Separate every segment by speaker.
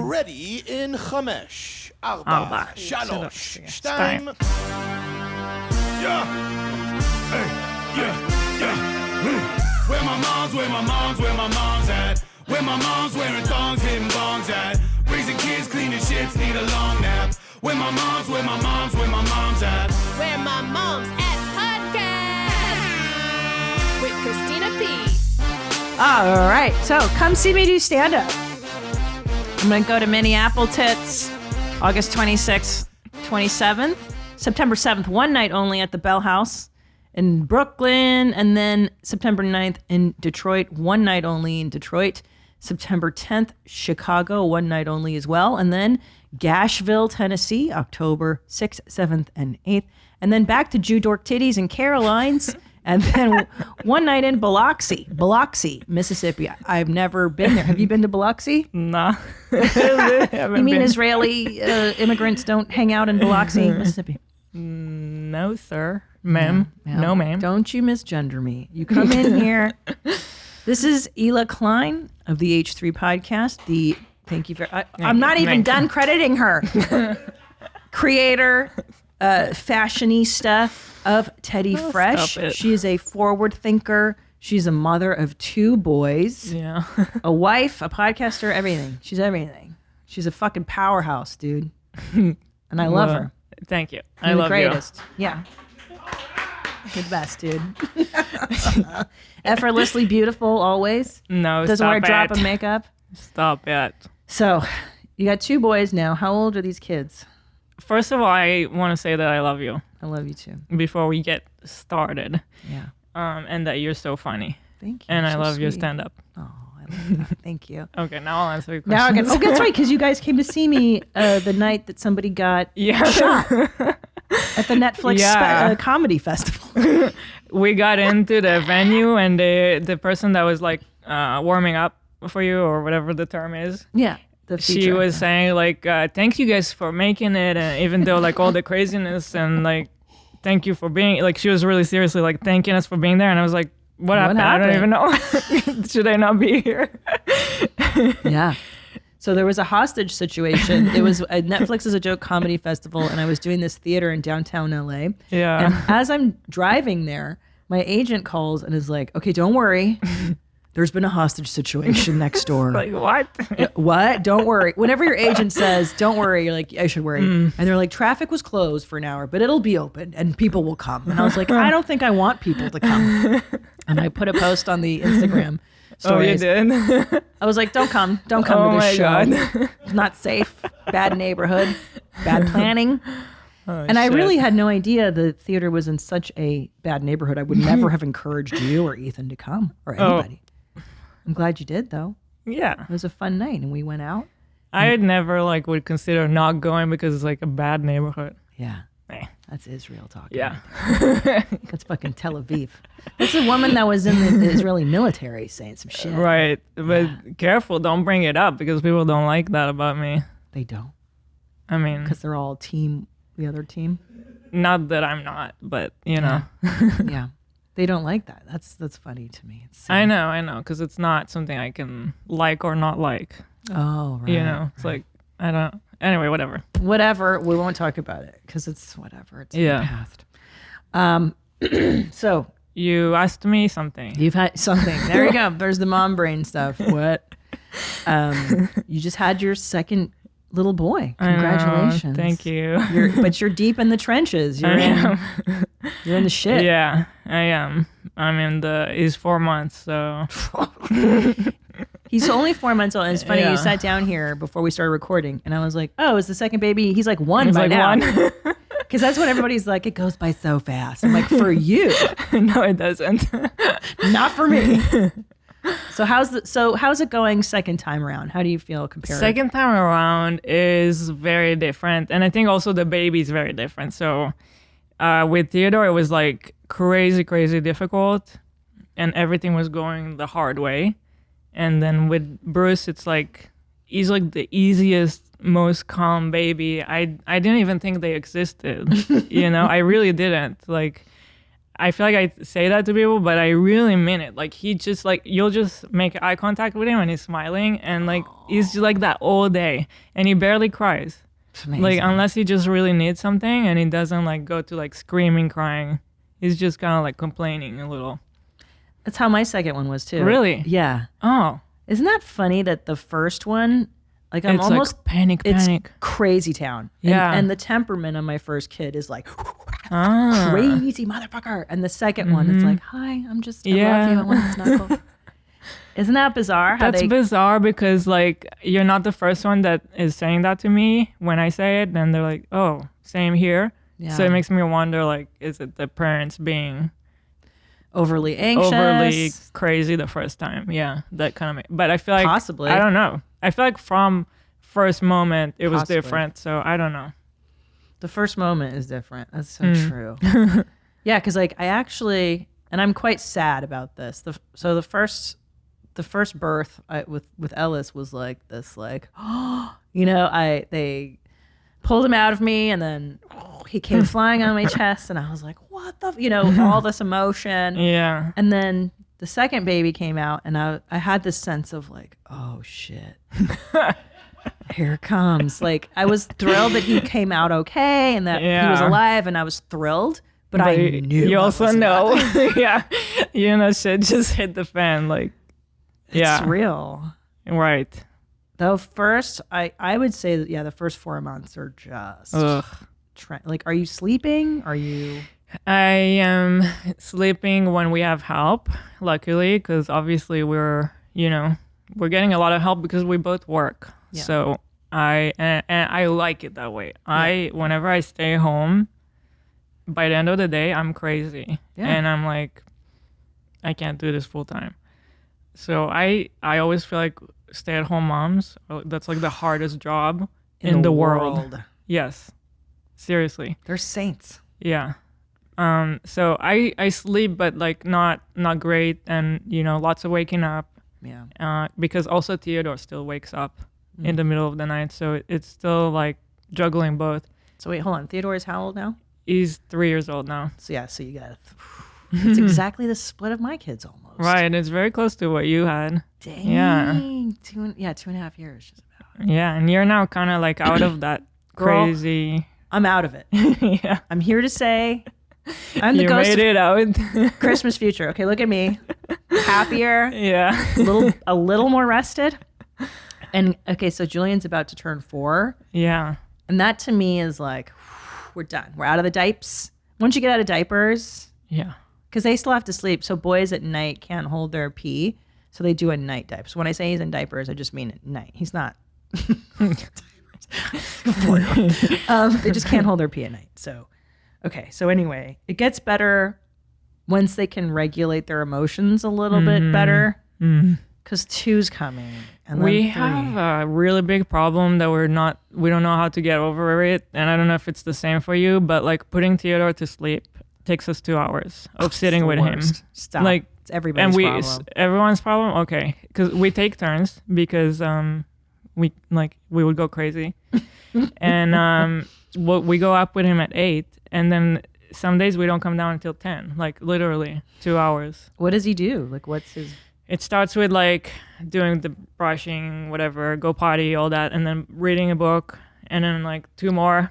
Speaker 1: ready in 5, 4, 3, 2. Yeah. Hey, yeah. Where my mom's at? Where my mom's wearing thongs, hitting bongs at? Raising kids, cleaning shits, need a long nap. Where my mom's at?
Speaker 2: Where My Mom's At podcast with Christina P.
Speaker 3: All right, so come see me do stand-up. I'm going to go to Minneapolis, August 26th, 27th, September 7th, one night only at the Bell House in Brooklyn, and then September 9th in Detroit, one night only in Detroit. September 10th, Chicago, one night only as well. And then Gashville, Tennessee, October 6th, 7th, and 8th. And then back to Jew Dork Titties and Caroline's. And then one night in Biloxi, Mississippi. I've never been there. Have you been to Biloxi?
Speaker 4: Nah.
Speaker 3: You mean Israeli immigrants don't hang out in Biloxi, Mississippi?
Speaker 4: No, sir. Ma'am. No, ma'am.
Speaker 3: Don't you misgender me. You come in here. This is Hila Klein of the H3 podcast. Thank you for. I'm not even done crediting her. Creator, fashionista of Teddy Fresh. She is a forward thinker. She's a mother of 2 boys.
Speaker 4: Yeah.
Speaker 3: A wife, a podcaster, everything. She's everything. She's a fucking powerhouse, dude. And I love her.
Speaker 4: Thank you.
Speaker 3: You're the greatest. Yeah. You're the best, dude. Effortlessly beautiful always.
Speaker 4: No,
Speaker 3: doesn't
Speaker 4: stop
Speaker 3: wear a drop
Speaker 4: it.
Speaker 3: of makeup.
Speaker 4: Stop it.
Speaker 3: So, you got 2 boys now. How old are these kids?
Speaker 4: First of all, I want to say that I love you
Speaker 3: I love you too.
Speaker 4: before we get started.
Speaker 3: Yeah.
Speaker 4: And that you're so funny.
Speaker 3: Thank you.
Speaker 4: And I
Speaker 3: So
Speaker 4: love your
Speaker 3: sweet.
Speaker 4: stand-up.
Speaker 3: Oh, I love that. Thank you.
Speaker 4: Okay, now I'll answer your
Speaker 3: Now I
Speaker 4: questions.
Speaker 3: can. Oh, that's right, because you guys came to see me the night that somebody got
Speaker 4: Yeah.
Speaker 3: shot at the Netflix
Speaker 4: Yeah.
Speaker 3: comedy festival.
Speaker 4: We got into the venue, and the person that was like warming up for you, or whatever the term is,
Speaker 3: Yeah.
Speaker 4: she was saying like, thank you guys for making it, and even though like all the craziness, and like, thank you for being, like, she was really seriously like thanking us for being there, and I was like, what happened? I don't even know. Should I not be here?
Speaker 3: Yeah. So there was a hostage situation. It was a Netflix is a Joke comedy festival, and I was doing this theater in downtown LA.
Speaker 4: Yeah.
Speaker 3: And as I'm driving there, my agent calls and is like, okay, don't worry. There's been a hostage situation next door.
Speaker 4: Like, what?
Speaker 3: What? Don't worry. Whenever your agent says, don't worry, you're like, I should worry. And they're like, traffic was closed for an hour, but it'll be open and people will come. And I was like, I don't think I want people to come. And I put a post on the Instagram stories.
Speaker 4: Oh, you did?
Speaker 3: I was like, don't come to this
Speaker 4: my
Speaker 3: show.
Speaker 4: God.
Speaker 3: It's not safe. Bad neighborhood. Bad planning.
Speaker 4: Oh,
Speaker 3: And I
Speaker 4: shit.
Speaker 3: really had no idea the theater was in such a bad neighborhood. I would never have encouraged you or Ethan to come or anybody. I'm glad you did, though.
Speaker 4: Yeah.
Speaker 3: It was a fun night, and we went out.
Speaker 4: I never like would consider not going because it's like a bad neighborhood.
Speaker 3: Yeah.
Speaker 4: Eh.
Speaker 3: That's Israel talking.
Speaker 4: Yeah.
Speaker 3: That's fucking Tel Aviv. That's a woman that was in the Israeli military saying some shit.
Speaker 4: Right. But careful, don't bring it up because people don't like that about me.
Speaker 3: They don't.
Speaker 4: I mean,
Speaker 3: Because they're all the other team.
Speaker 4: not that I'm not, but you know.
Speaker 3: Yeah. They don't like that. That's funny to me. It's
Speaker 4: I know, because it's not something I can like or not like.
Speaker 3: Oh, right.
Speaker 4: You know, it's like, I don't, anyway, whatever.
Speaker 3: Whatever. We won't talk about it because it's whatever. It's in
Speaker 4: Yeah.
Speaker 3: the past. So
Speaker 4: You asked me something.
Speaker 3: you've had something. There you go. There's the mom brain stuff. What? You just had your second little boy.
Speaker 4: I know,
Speaker 3: Congratulations.
Speaker 4: thank you.
Speaker 3: But you're deep in the trenches. You're in the shit.
Speaker 4: Yeah, I am. He's 4 months, so.
Speaker 3: He's only 4 months old. And it's funny,
Speaker 4: Yeah.
Speaker 3: you sat down here before we started recording, and I was like, oh, is the second baby? He's like 1
Speaker 4: He's
Speaker 3: by
Speaker 4: like
Speaker 3: now.
Speaker 4: 1.
Speaker 3: Because that's what everybody's like, it goes by so fast. I'm like, for you,
Speaker 4: No, it doesn't.
Speaker 3: not for me. So how's it going second time around? How do you feel compared?
Speaker 4: Second time around is very different. And I think also the baby is very different. So with Theodore, it was like crazy difficult. And everything was going the hard way. And then with Bruce, it's like, he's like the easiest, most calm baby. I didn't even think they existed. You know, I really didn't. Like, I feel like I say that to people, but I really mean it. Like he just like, you'll just make eye contact with him and he's smiling and like he's just like that all day and he barely cries.
Speaker 3: It's amazing.
Speaker 4: Like unless he just really needs something and he doesn't like go to like screaming, crying. He's just kind of like complaining a little.
Speaker 3: That's how my second one was too.
Speaker 4: Really?
Speaker 3: Yeah.
Speaker 4: Oh.
Speaker 3: Isn't that funny that the first one, like I'm
Speaker 4: It's
Speaker 3: almost
Speaker 4: like panic.
Speaker 3: it's crazy town.
Speaker 4: Yeah.
Speaker 3: And the temperament of my first kid is like
Speaker 4: Ah.
Speaker 3: crazy motherfucker. And the second one, it's like, hi, I love you.
Speaker 4: Yeah.
Speaker 3: I want to snuggle. Isn't that bizarre? How
Speaker 4: That's bizarre because like you're not the first one that is saying that to me when I say it. Then they're like, oh, same here.
Speaker 3: Yeah.
Speaker 4: So it makes me wonder, like, is it the parents being
Speaker 3: overly anxious,
Speaker 4: overly crazy the first time? Yeah, that kind of. But I feel like
Speaker 3: Possibly.
Speaker 4: I don't know. I feel like from first moment it was
Speaker 3: Possibly.
Speaker 4: different. So I don't know.
Speaker 3: The first moment is different. That's so true. Yeah, because like I actually, and I'm quite sad about this. So the first birth with Ellis was like this, like, they pulled him out of me, and then he came flying on my chest, and I was like, what the, all this emotion.
Speaker 4: Yeah.
Speaker 3: And then the second baby came out, and I had this sense of like, oh shit. Here it comes. Like I was thrilled that he came out okay and that he was
Speaker 4: Yeah.
Speaker 3: alive, and I was thrilled, but I knew
Speaker 4: you
Speaker 3: I
Speaker 4: also
Speaker 3: wasn't
Speaker 4: know.
Speaker 3: about to-
Speaker 4: yeah. Shit just hit the fan. Like, yeah.
Speaker 3: It's real.
Speaker 4: Right.
Speaker 3: The first, I would say that, the first 4 months are just
Speaker 4: Ugh.
Speaker 3: like, are you sleeping? Are you?
Speaker 4: I am sleeping when we have help, luckily, because obviously we're getting a lot of help because we both work.
Speaker 3: Yeah.
Speaker 4: So I like it that way. Whenever I stay home, by the end of the day, I'm crazy.
Speaker 3: Yeah.
Speaker 4: And I'm like, I can't do this full time. So I always feel like stay-at-home moms, that's like the hardest job in the world. Yes. Seriously.
Speaker 3: They're saints.
Speaker 4: Yeah. So I sleep, but like not great, and lots of waking up.
Speaker 3: Yeah.
Speaker 4: Because also Theodore still wakes up in the middle of the night, so it's still like juggling both.
Speaker 3: So wait, hold on. Theodore is how old now?
Speaker 4: He's 3 years old now.
Speaker 3: So so you got it's exactly the split of my kids almost.
Speaker 4: Right, and it's very close to what you had.
Speaker 3: Dang.
Speaker 4: Yeah.
Speaker 3: 2.5 years. Just about.
Speaker 4: Yeah, and you're now kind of like out of that
Speaker 3: Girl,
Speaker 4: crazy.
Speaker 3: I'm out of it.
Speaker 4: Yeah.
Speaker 3: I'm here to say I'm the
Speaker 4: You
Speaker 3: ghost
Speaker 4: made it out.
Speaker 3: of Christmas future. Okay, look at me. Happier,
Speaker 4: Yeah.
Speaker 3: a little more rested. And okay, so Julian's about to turn 4.
Speaker 4: Yeah.
Speaker 3: And that to me is like, we're done. We're out of the diapers. Once you get out of diapers,
Speaker 4: Yeah.
Speaker 3: because they still have to sleep. So boys at night can't hold their pee. So they do a night diaper. So when I say he's in diapers, I just mean at night. He's not. They just can't hold their pee at night. So, okay. So anyway, it gets better once they can regulate their emotions a little bit better. Because 2's coming. And then
Speaker 4: We
Speaker 3: 3.
Speaker 4: have a really big problem that we don't know how to get over it. And I don't know if it's the same for you, but like putting Theodore to sleep takes us 2 hours of sitting with him.
Speaker 3: Stop.
Speaker 4: Like,
Speaker 3: It's everybody's
Speaker 4: and
Speaker 3: problem.
Speaker 4: everyone's problem. Okay. Cause we take turns because, we would go crazy and, we go up with him at 8, and then some days we don't come down until 10, like literally 2 hours.
Speaker 3: What does he do? Like, what's his...
Speaker 4: It starts with like doing the brushing, whatever, go potty, all that, and then reading a book, and then like 2 more.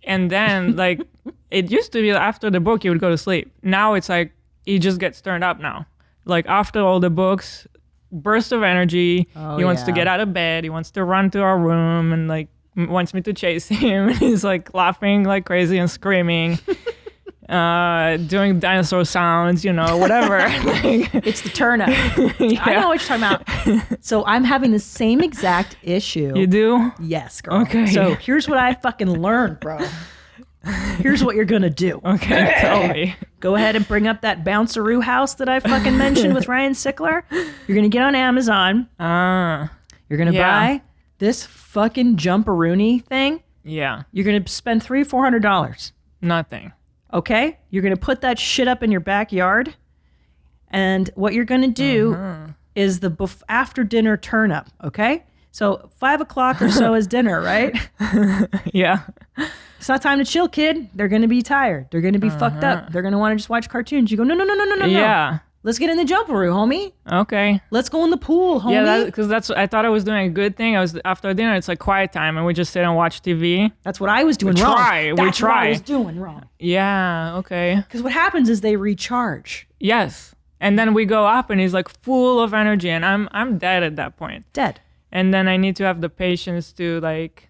Speaker 4: And then like it used to be after the book he would go to sleep. Now it's like he just gets turned up now. Like after all the books, burst of energy. He wants to get out of bed. He wants to run to our room and like wants me to chase him. He's like laughing like crazy and screaming. Doing dinosaur sounds, whatever. Like,
Speaker 3: It's the turn up. I know what you're talking about. So I'm having the same exact issue.
Speaker 4: you do?
Speaker 3: Yes, girl.
Speaker 4: Okay.
Speaker 3: So here's what I fucking learned, bro. Here's what you're going to do.
Speaker 4: Okay, tell me.
Speaker 3: Go ahead and bring up that BounceRoo House that I fucking mentioned with Ryan Sickler. You're going to get on Amazon. You're going to buy this fucking jumperoonie thing.
Speaker 4: Yeah,
Speaker 3: You're going to spend $300-$400.
Speaker 4: nothing.
Speaker 3: Okay? You're going to put that shit up in your backyard. And what you're going to do is the after dinner turn up. Okay? So 5 o'clock or so is dinner, right?
Speaker 4: Yeah.
Speaker 3: It's not time to chill, kid. They're going to be tired. They're going to be fucked up. They're going to want to just watch cartoons. You go, no.
Speaker 4: Yeah.
Speaker 3: Let's get in the jumper room, homie.
Speaker 4: Okay.
Speaker 3: Let's go in the pool, homie.
Speaker 4: Yeah, because I thought I was doing a good thing. I was after dinner. It's like quiet time, and we just sit and watch TV.
Speaker 3: That's what I was doing wrong. That's what I was doing wrong.
Speaker 4: Yeah. Okay.
Speaker 3: Because what happens is they recharge.
Speaker 4: Yes. And then we go up, and he's like full of energy, and I'm dead at that point.
Speaker 3: Dead.
Speaker 4: And then I need to have the patience to like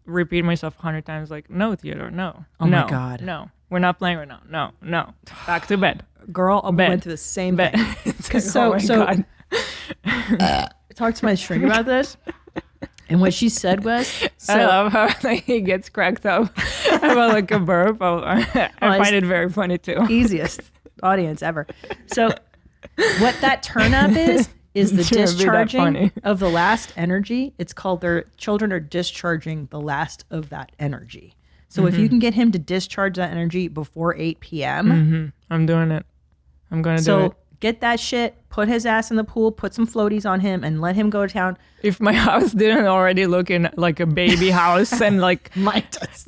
Speaker 4: repeat myself 100 times, like, no, Theodore, no.
Speaker 3: Oh my God.
Speaker 4: No. We're not playing right now. No. Back to bed.
Speaker 3: Girl, I went through the same thing. God. Talk to my shrink about this. And what she said was,
Speaker 4: I love how like, he gets cracked up about like a burp. I find it very funny too.
Speaker 3: Easiest audience ever. So what that turn up is the discharging of the last energy. It's called their children are discharging the last of that energy. So if you can get him to discharge that energy before 8 p.m.
Speaker 4: I'm doing it. I'm going to do it.
Speaker 3: So get that shit, put his ass in the pool, put some floaties on him, and let him go to town.
Speaker 4: If my house didn't already look in like a baby house and like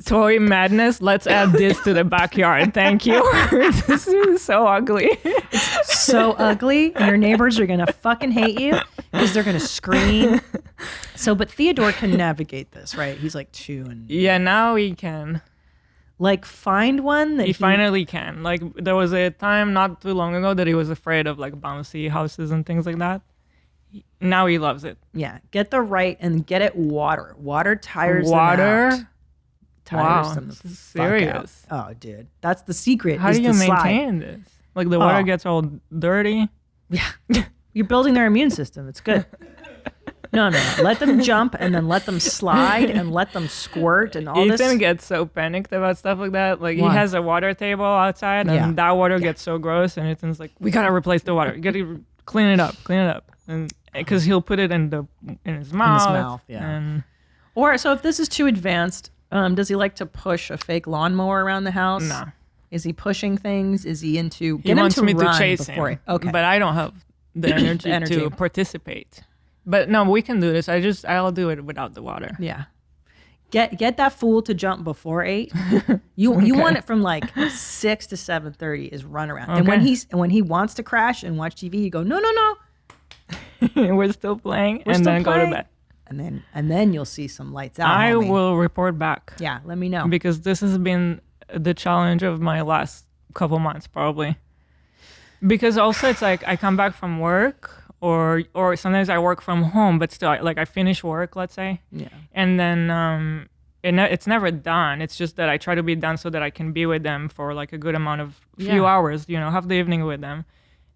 Speaker 4: toy madness, let's add this to the backyard. Thank you. This is so ugly.
Speaker 3: It's so ugly. And your neighbors are going to fucking hate you because they're going to scream. So, but Theodore can navigate this, right? He's like 2 and...
Speaker 4: Yeah, now he can.
Speaker 3: Like find one that
Speaker 4: he finally can. Like there was a time not too long ago that he was afraid of like bouncy houses and things like that. Now he loves it.
Speaker 3: Yeah, get the right and get it water. Water tires them out. Tires them the
Speaker 4: serious.
Speaker 3: Fuck out. Oh, dude, that's the secret.
Speaker 4: How do you maintain this? Like the water gets all dirty.
Speaker 3: Yeah, you're building their immune system. It's good. No. Let them jump and then let them slide and let them squirt and all this.
Speaker 4: Ethan gets so panicked about stuff like that. Like he has a water table outside and that water gets so gross and Ethan's like, we gotta replace the water. You gotta clean it up. And because he'll put it in his mouth.
Speaker 3: Or so if this is too advanced, does he like to push a fake lawnmower around the house?
Speaker 4: No.
Speaker 3: Is he pushing things? Is he into?
Speaker 4: He wants me to chase him.
Speaker 3: Okay,
Speaker 4: but I don't have the energy to participate. But no, we can do this. I'll do it without the water.
Speaker 3: Yeah. Get that fool to jump before 8. You want it from like 6 to 7:30 is run around. Okay. And when he wants to crash and watch TV, you go, no.
Speaker 4: We're still playing and then go to bed.
Speaker 3: And then you'll see some lights out.
Speaker 4: I will report back.
Speaker 3: Yeah, let me know.
Speaker 4: Because this has been the challenge of my last couple months probably. Because also it's like I come back from work or sometimes I work from home, but still, like I finish work, let's say, and then it's never done. It's just that I try to be done so that I can be with them for like a good amount of few hours, have the evening with them.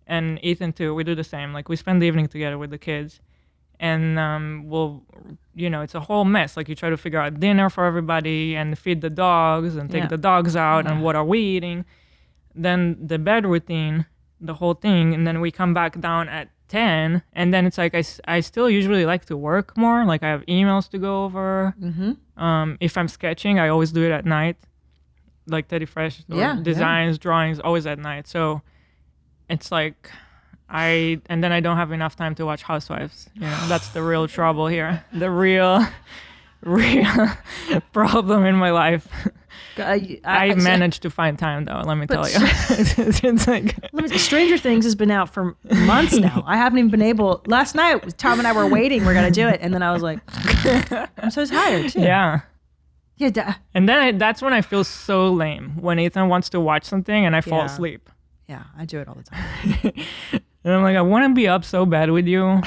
Speaker 4: And Ethan too, we do the same. Like we spend the evening together with the kids, and we'll, it's a whole mess. Like you try to figure out dinner for everybody and feed the dogs and take the dogs out and what are we eating, then the bed routine, the whole thing, and then we come back down at 10, and then it's like I still usually like to work more. Like I have emails to go over. If I'm sketching, I always do it at night, like Teddy Fresh designs, drawings, always at night. So it's like and then I don't have enough time to watch Housewives. That's the real trouble here. The real problem in my life. I managed to find time though, let me tell you. It's like
Speaker 3: Stranger Things has been out for months now. I haven't even been able. Last night, Tom and I were waiting. We're gonna do it, and then I was like, I'm so tired too.
Speaker 4: Yeah.
Speaker 3: Yeah.
Speaker 4: And then that's when I feel so lame when Ethan wants to watch something and I fall asleep.
Speaker 3: Yeah, I do it all the time.
Speaker 4: And I'm like, I want to be up so bad with you.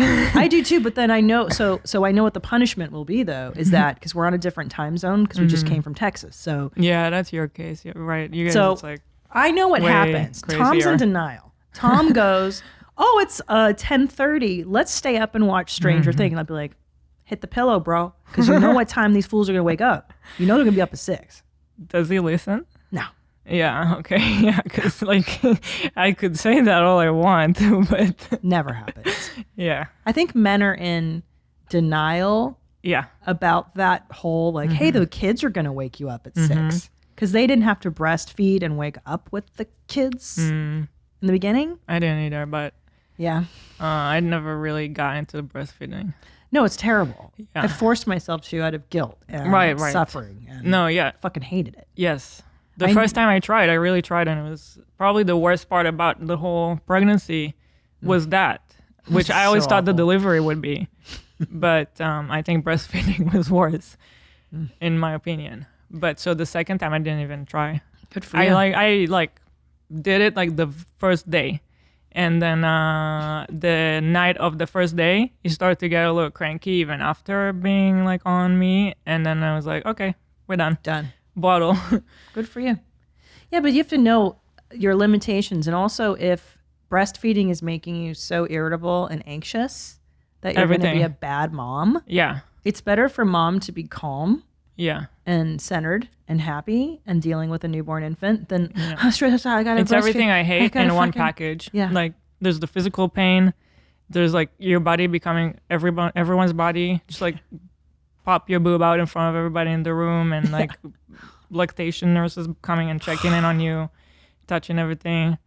Speaker 3: I do too, but then I know, so I know what the punishment will be though, is that because we're on a different time zone because we just came from Texas. So
Speaker 4: yeah, that's your case. You're right. You guys, it's like
Speaker 3: I know what happens.
Speaker 4: Crazier.
Speaker 3: Tom's in denial. Tom goes, oh, it's 10:30. Let's stay up and watch Stranger Things. And I'd be like, hit the pillow, bro, because you know what time these fools are gonna wake up. You know they're gonna be up at 6.
Speaker 4: Does he listen?
Speaker 3: No.
Speaker 4: Yeah, okay. Yeah, because like I could say that all I want, but
Speaker 3: never happens.
Speaker 4: Yeah.
Speaker 3: I think men are in denial about that whole like, hey, the kids are going to wake you up at 6 because they didn't have to breastfeed and wake up with the kids in the beginning.
Speaker 4: I didn't either, but
Speaker 3: Yeah.
Speaker 4: I never really got into breastfeeding.
Speaker 3: No, it's terrible.
Speaker 4: Yeah.
Speaker 3: I forced myself to out of guilt and
Speaker 4: Right.
Speaker 3: suffering. And
Speaker 4: No, yeah.
Speaker 3: fucking hated it.
Speaker 4: Yes. The first time I tried, I really tried, and it was probably the worst part about the whole pregnancy was that, which I always
Speaker 3: So
Speaker 4: thought the
Speaker 3: awful.
Speaker 4: delivery would be. But I think breastfeeding was worse, in my opinion. But so the second time I didn't even try.
Speaker 3: Good for you.
Speaker 4: I did it like the first day. And then the night of the first day, he started to get a little cranky even after being like on me. And then I was like, okay, we're done.
Speaker 3: Done.
Speaker 4: Bottle.
Speaker 3: Good for you. Yeah, but you have to know your limitations. And also if breastfeeding is making you so irritable and anxious that you're going to be
Speaker 4: Everything.
Speaker 3: a bad mom,
Speaker 4: Yeah.
Speaker 3: it's better for mom to be calm
Speaker 4: Yeah.
Speaker 3: and centered and happy and dealing with a newborn infant than stress. I got
Speaker 4: It's everything I hate in one package.
Speaker 3: Yeah.
Speaker 4: Like there's the physical pain. There's like your body becoming everyone's body. Just like pop your boob out in front of everybody in the room, and like lactation nurses coming and checking in on you, touching everything,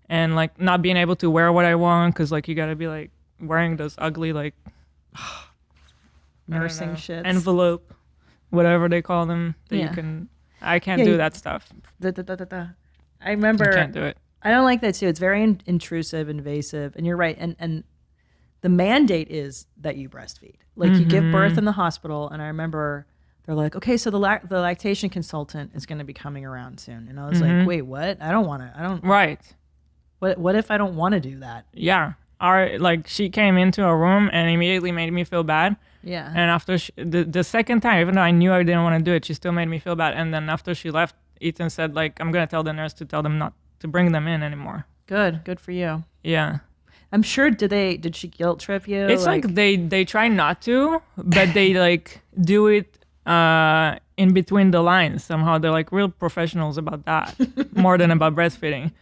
Speaker 4: and like not being able to wear what I want because like you gotta be like wearing those ugly like
Speaker 3: nursing shit.
Speaker 4: envelope, whatever they call them. That
Speaker 3: Yeah.
Speaker 4: you can. I can't do that stuff.
Speaker 3: I remember.
Speaker 4: I can't do it.
Speaker 3: I don't like that too. It's very intrusive, invasive, and you're right. And the mandate is that you breastfeed. Like you give birth in the hospital, and I remember they're like, okay, so the lactation consultant is going to be coming around soon, and I was like, wait, what? I don't want to. I don't.
Speaker 4: Right.
Speaker 3: What if I don't want to do that?
Speaker 4: Yeah. She came into a room and immediately made me feel bad.
Speaker 3: Yeah.
Speaker 4: And after the second time, even though I knew I didn't want to do it, she still made me feel bad. And then after she left, Ethan said like, I'm gonna tell the nurse to tell them not to bring them in anymore.
Speaker 3: Good for you.
Speaker 4: Yeah.
Speaker 3: I'm sure. Did she guilt trip you?
Speaker 4: It's like they try not to, but they like do it in between the lines somehow. They're like real professionals about that more than about breastfeeding.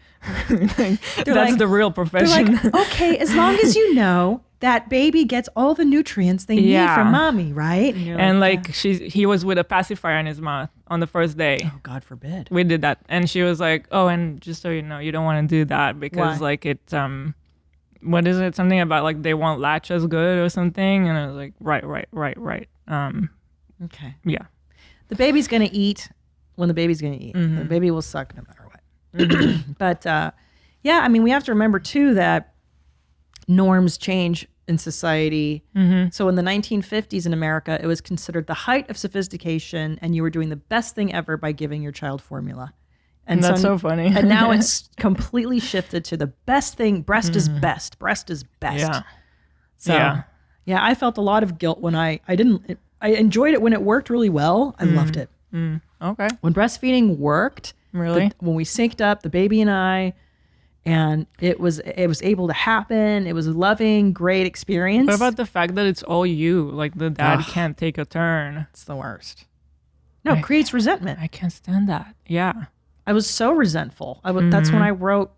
Speaker 4: That's
Speaker 3: like-
Speaker 4: the real
Speaker 3: They're
Speaker 4: profession.
Speaker 3: like, okay, as long as you know that baby gets all the nutrients they need
Speaker 4: Yeah.
Speaker 3: from mommy, right? you're
Speaker 4: And
Speaker 3: yeah.
Speaker 4: like he was with a pacifier in his mouth on the first day.
Speaker 3: Oh, God forbid.
Speaker 4: We did that, and she was like, "Oh, and just so you know, you don't want to do that because
Speaker 3: Why?
Speaker 4: like it what is it? Something about like they won't latch as good or something." And I was like, "Right.
Speaker 3: Okay.
Speaker 4: Yeah,
Speaker 3: The baby's going to eat when the baby's going to eat. The baby will suck no matter what. But yeah, I mean, we have to remember too that norms change in society. So in the 1950s in America, it was considered the height of sophistication, and you were doing the best thing ever by giving your child formula. And
Speaker 4: that's so funny.
Speaker 3: And now it's completely shifted to the best thing. Breast is best. Breast is best.
Speaker 4: Yeah.
Speaker 3: So yeah, I felt a lot of guilt when I enjoyed it when it worked really well. I loved it.
Speaker 4: Okay,
Speaker 3: When breastfeeding worked,
Speaker 4: really?
Speaker 3: when we synced up, the baby and I, and it was able to happen. It was a loving, great experience.
Speaker 4: What about the fact that it's all you? Like the dad can't take a turn.
Speaker 3: It's the worst. No, it creates resentment.
Speaker 4: I can't stand that. Yeah.
Speaker 3: I was so resentful. That's when I wrote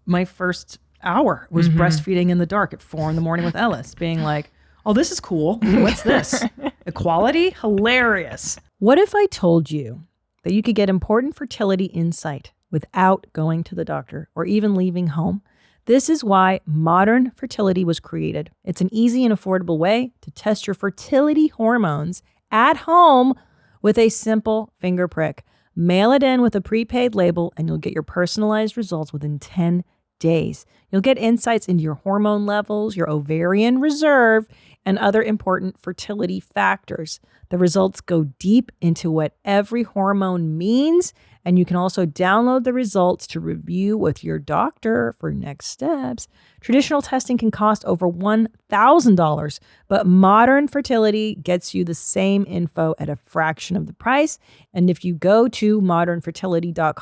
Speaker 3: my first hour, was breastfeeding in the dark at 4 a.m. with Ellis, being like, oh, this is cool. What's this? Equality? Hilarious. What if I told you that you could get important fertility insight without going to the doctor or even leaving home? This is why Modern Fertility was created. It's an easy and affordable way to test your fertility hormones at home with a simple finger prick. Mail it in with a prepaid label and you'll get your personalized results within 10 days. You'll get insights into your hormone levels, your ovarian reserve, and other important fertility factors. The results go deep into what every hormone means, and you can also download the results to review with your doctor for next steps. Traditional testing can cost over $1,000, but Modern Fertility gets you the same info at a fraction of the price. And if you go to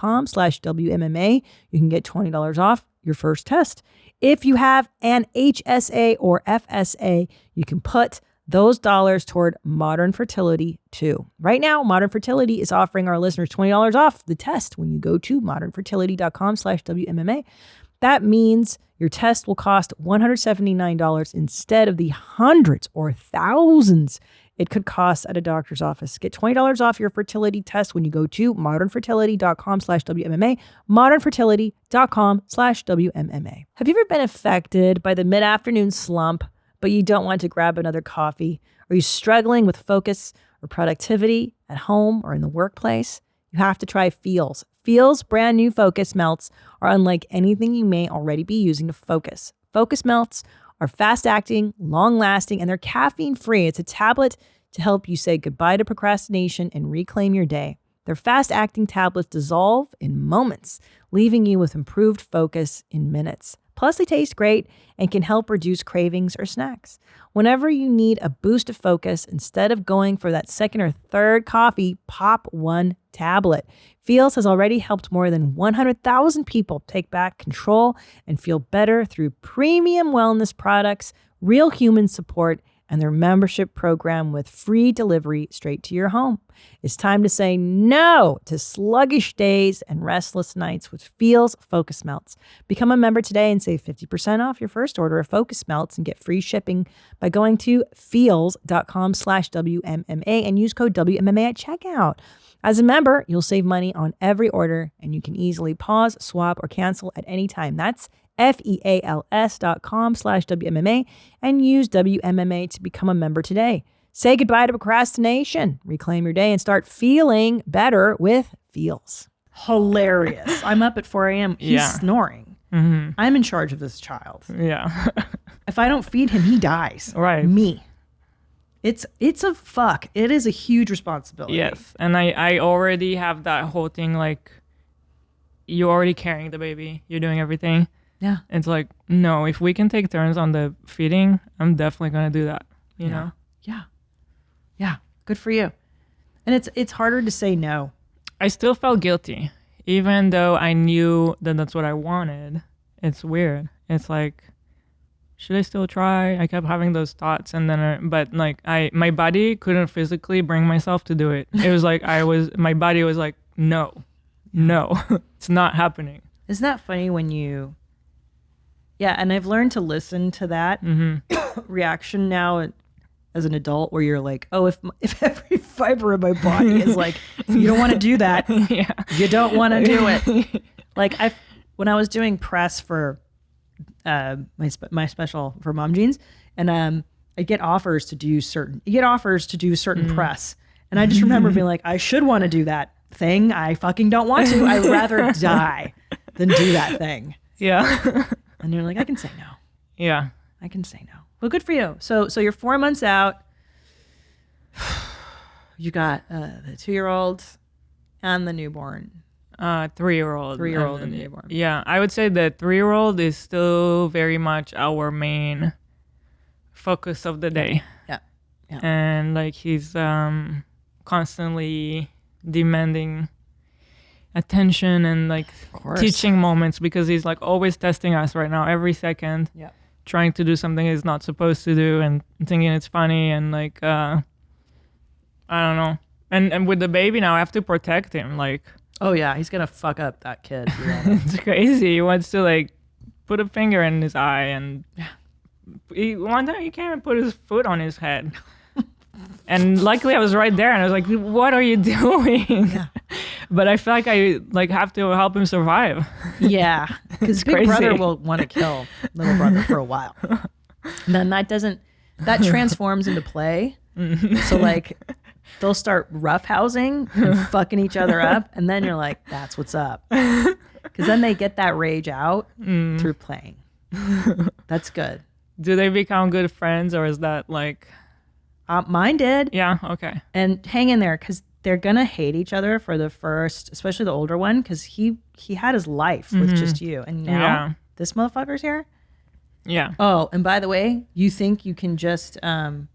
Speaker 3: modernfertility.com/WMMA, you can get $20 off your first test. If you have an HSA or FSA, you can put those dollars toward Modern Fertility too. Right now, Modern Fertility is offering our listeners $20 off the test when you go to modernfertility.com/WMMA. That means your test will cost $179 instead of the hundreds or thousands it could cost at a doctor's office. Get $20 off your fertility test when you go to modernfertility.com/WMMA, modernfertility.com/WMMA. Have you ever been affected by the mid-afternoon slump, but you don't want to grab another coffee? Are you struggling with focus or productivity at home or in the workplace? You have to try Feels. Feels brand new Focus Melts are unlike anything you may already be using to focus. Focus Melts are fast-acting, long-lasting, and they're caffeine-free. It's a tablet to help you say goodbye to procrastination and reclaim your day. Their fast-acting tablets dissolve in moments, leaving you with improved focus in minutes. Plus, they taste great and can help reduce cravings or snacks. Whenever you need a boost of focus, instead of going for that second or third coffee, pop one tablet. Feels has already helped more than 100,000 people take back control and feel better through premium wellness products, real human support, and their membership program with free delivery straight to your home. It's time to say no to sluggish days and restless nights with Feels Focus Melts. Become a member today and save 50% off your first order of Focus Melts and get free shipping by going to feels.com/WMMA and use code WMMA at checkout. As a member, you'll save money on every order and you can easily pause, swap, or cancel at any time. That's feals.com/WMMA and use WMMA to become a member today. Say goodbye to procrastination, reclaim your day, and start feeling better with Feels. Hilarious. I'm up at 4 a.m. He's snoring. Mm-hmm. I'm in charge of this child.
Speaker 4: Yeah.
Speaker 3: If I don't feed him, he dies.
Speaker 4: Right.
Speaker 3: Me. It's a fuck. It is a huge responsibility.
Speaker 4: Yes. And I already have that whole thing, like, you're already carrying the baby. You're doing everything.
Speaker 3: Yeah.
Speaker 4: It's like, no, if we can take turns on the feeding, I'm definitely going to do that, you know?
Speaker 3: Yeah. Yeah. Good for you. And it's harder to say no.
Speaker 4: I still felt guilty, even though I knew that that's what I wanted. It's weird. It's like, should I still try? I kept having those thoughts, and then, but like, my body couldn't physically bring myself to do it. It was like, my body was like, no, it's not happening.
Speaker 3: Isn't that funny when you, yeah, and I've learned to listen to that reaction now as an adult, where you're like, oh, if every fiber of my body is like, you don't want to do that, you don't want to do it. Like when I was doing press for my special for Mom Jeans, and I get offers to do certain press, and I just remember being like, I should want to do that thing. I fucking don't want to. I'd rather die than do that thing.
Speaker 4: Yeah.
Speaker 3: And you're like, I can say no.
Speaker 4: Yeah.
Speaker 3: I can say no. Well, good for you. So you're 4 months out. You got the 2-year-old and the newborn.
Speaker 4: 3-year-old.
Speaker 3: 3-year-old and newborn.
Speaker 4: Yeah, I would say the 3-year-old is still very much our main focus of the day.
Speaker 3: Yeah.
Speaker 4: And like, he's constantly demanding attention and like teaching moments, because he's like always testing us right now, every second.
Speaker 3: Yeah.
Speaker 4: Trying to do something he's not supposed to do and thinking it's funny, and like I don't know. And with the baby now, I have to protect him. Like,
Speaker 3: oh yeah, he's gonna fuck up that kid.
Speaker 4: it's crazy. He wants to like put a finger in his eye, and one time he came and put his foot on his head. And luckily I was right there, and I was like, what are you doing? Yeah. But I feel like I have to help him survive. Yeah, because big brother will want to kill little brother for a while. And then that transforms into play. So like, they'll start roughhousing and fucking each other up, and then you're like, that's what's up. Because then they get that rage out through playing. That's good. Do they become good friends, or is that like...
Speaker 3: Mine did.
Speaker 4: Yeah, okay.
Speaker 3: And hang in there, because they're gonna hate each other for the first, especially the older one, because he had his life with just you, and now this motherfucker's here. Yeah. Oh, and by the way, you think you can just now